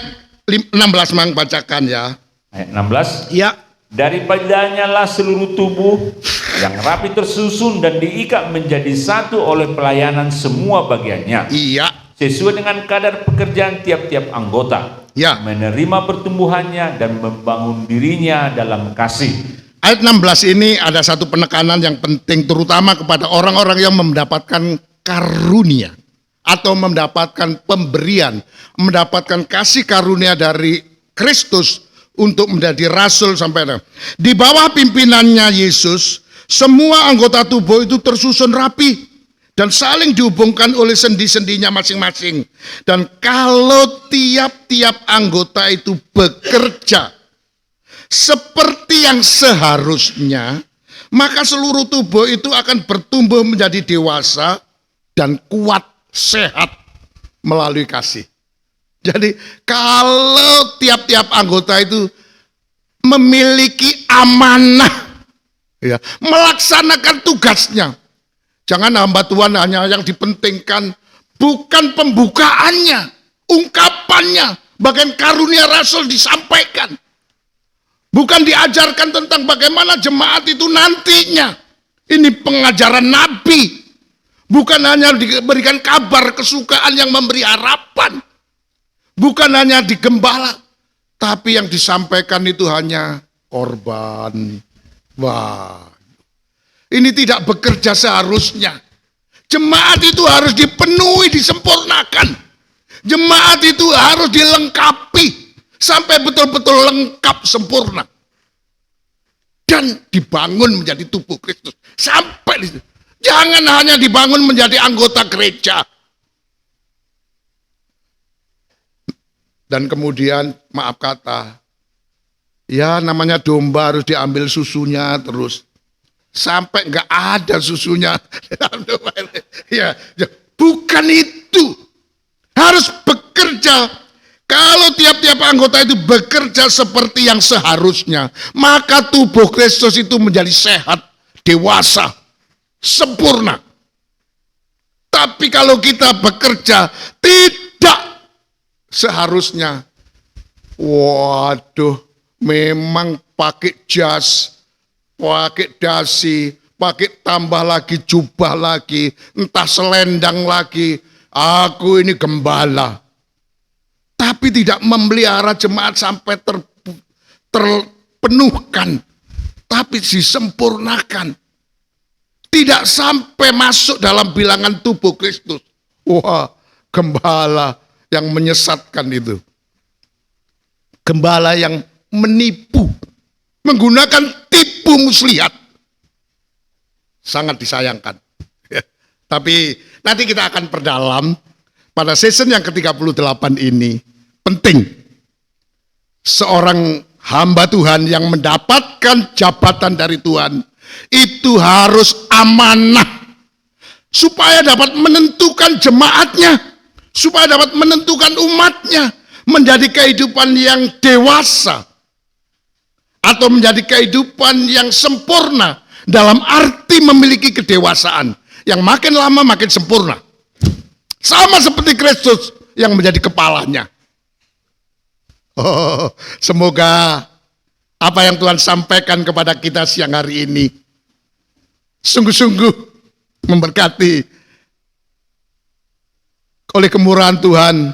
16 Mang bacakan ya. Ayat 16. Ya. Daripadanya lah seluruh tubuh yang rapi tersusun dan diikat menjadi satu oleh pelayanan semua bagiannya. Iya. Sesuai dengan kadar pekerjaan tiap-tiap anggota. Ya. Menerima pertumbuhannya dan membangun dirinya dalam kasih. Ayat 16 ini ada satu penekanan yang penting terutama kepada orang-orang yang mendapatkan karunia atau mendapatkan pemberian, mendapatkan kasih karunia dari Kristus untuk menjadi rasul sampai di bawah pimpinannya Yesus, semua anggota tubuh itu tersusun rapi dan saling dihubungkan oleh sendi-sendinya masing-masing. Dan kalau tiap-tiap anggota itu bekerja seperti yang seharusnya, maka seluruh tubuh itu akan bertumbuh menjadi dewasa dan kuat, sehat melalui kasih. Jadi kalau tiap-tiap anggota itu memiliki amanah, ya, melaksanakan tugasnya. Jangan hamba Tuhan hanya yang dipentingkan bukan pembukaannya, ungkapannya, bagian karunia rasul disampaikan. Bukan diajarkan tentang bagaimana jemaat itu nantinya. Ini pengajaran Nabi. Bukan hanya diberikan kabar kesukaan yang memberi harapan. Bukan hanya digembala. Tapi yang disampaikan itu hanya korban. Wah. Ini tidak bekerja seharusnya. Jemaat itu harus dipenuhi, disempurnakan. Jemaat itu harus dilengkapi. Sampai betul-betul lengkap, sempurna. Dan dibangun menjadi tubuh Kristus. Sampai di situ. Jangan hanya dibangun menjadi anggota gereja. Dan kemudian maaf kata, ya namanya domba harus diambil susunya terus. Sampai nggak ada susunya. Ya, bukan itu. Harus bekerja. Kalau tiap-tiap anggota itu bekerja seperti yang seharusnya, maka tubuh Kristus itu menjadi sehat, dewasa, sempurna. Tapi kalau kita bekerja tidak seharusnya, waduh, memang pakai jas, pakai dasi, pakai tambah lagi jubah lagi, entah selendang lagi, aku ini gembala. Tapi tidak memelihara jemaat sampai terpenuhkan, tapi disempurnakan. Tidak sampai masuk dalam bilangan tubuh Kristus. Wah, gembala yang menyesatkan itu. Gembala yang menipu, menggunakan tipu muslihat. Sangat disayangkan. Tapi nanti kita akan perdalam pada season yang ke-38 ini. Penting. Seorang hamba Tuhan yang mendapatkan jabatan dari Tuhan itu harus amanah supaya dapat menentukan jemaatnya, supaya dapat menentukan umatnya menjadi kehidupan yang dewasa atau menjadi kehidupan yang sempurna dalam arti memiliki kedewasaan yang makin lama makin sempurna, sama seperti Kristus yang menjadi kepalanya. Oh, semoga apa yang Tuhan sampaikan kepada kita siang hari ini sungguh-sungguh memberkati. Oleh kemurahan Tuhan,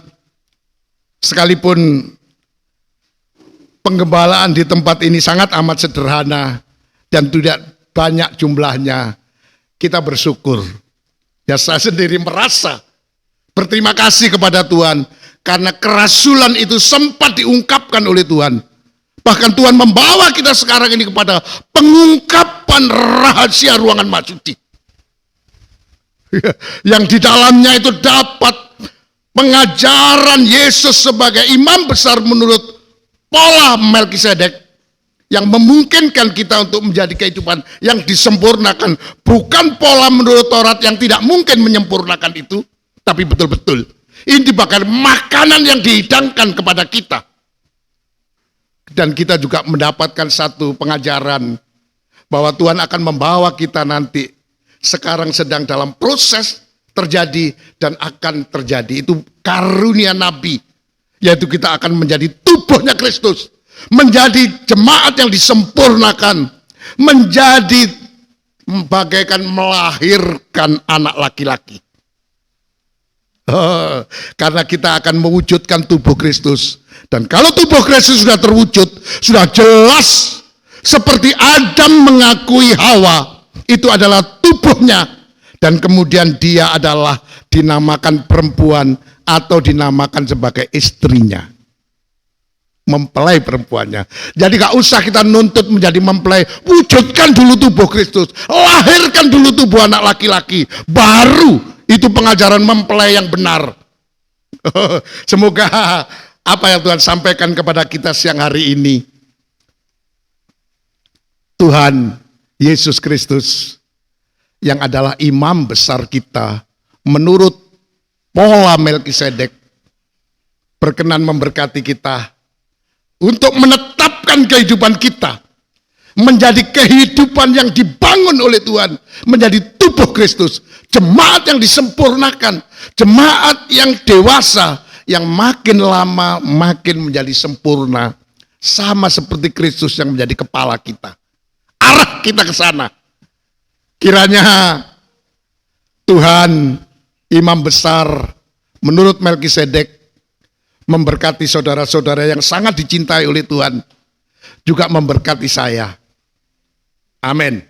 sekalipun penggembalaan di tempat ini sangat amat sederhana dan tidak banyak jumlahnya, kita bersyukur. Ya, saya sendiri merasa berterima kasih kepada Tuhan Karena kerasulan itu sempat diungkapkan oleh Tuhan. Bahkan Tuhan membawa kita sekarang ini kepada pengungkapan rahasia ruangan mak suci. Yang di dalamnya itu dapat pengajaran Yesus sebagai imam besar menurut pola Melkisedek, yang memungkinkan kita untuk menjadi kehidupan yang disempurnakan. Bukan pola menurut Taurat yang tidak mungkin menyempurnakan itu, tapi betul-betul ini bahkan makanan yang dihidangkan kepada kita. Dan kita juga mendapatkan satu pengajaran bahwa Tuhan akan membawa kita nanti, sekarang sedang dalam proses terjadi dan akan terjadi. Itu karunia Nabi, yaitu kita akan menjadi tubuhnya Kristus, menjadi jemaat yang disempurnakan, menjadi bagaikan melahirkan anak laki-laki. Karena kita akan mewujudkan tubuh Kristus. Dan kalau tubuh Kristus sudah terwujud, sudah jelas seperti Adam mengakui Hawa, itu adalah tubuhnya. Dan kemudian dia adalah dinamakan perempuan atau dinamakan sebagai istrinya. Mempelai perempuannya. Jadi gak usah kita nuntut menjadi mempelai. Wujudkan dulu tubuh Kristus. Lahirkan dulu tubuh anak laki-laki. Baru itu pengajaran mempelai yang benar. Semoga apa yang Tuhan sampaikan kepada kita siang hari ini, Tuhan Yesus Kristus yang adalah imam besar kita menurut pola Melkisedek, berkenan memberkati kita untuk menetapkan kehidupan kita menjadi kehidupan yang dibangun oleh Tuhan, menjadi tubuh Kristus, jemaat yang disempurnakan, jemaat yang dewasa, yang makin lama makin menjadi sempurna, sama seperti Kristus yang menjadi kepala kita. Arah kita ke sana. Kiranya Tuhan imam besar menurut Melkisedek memberkati saudara-saudara yang sangat dicintai oleh Tuhan, juga memberkati saya. Amin.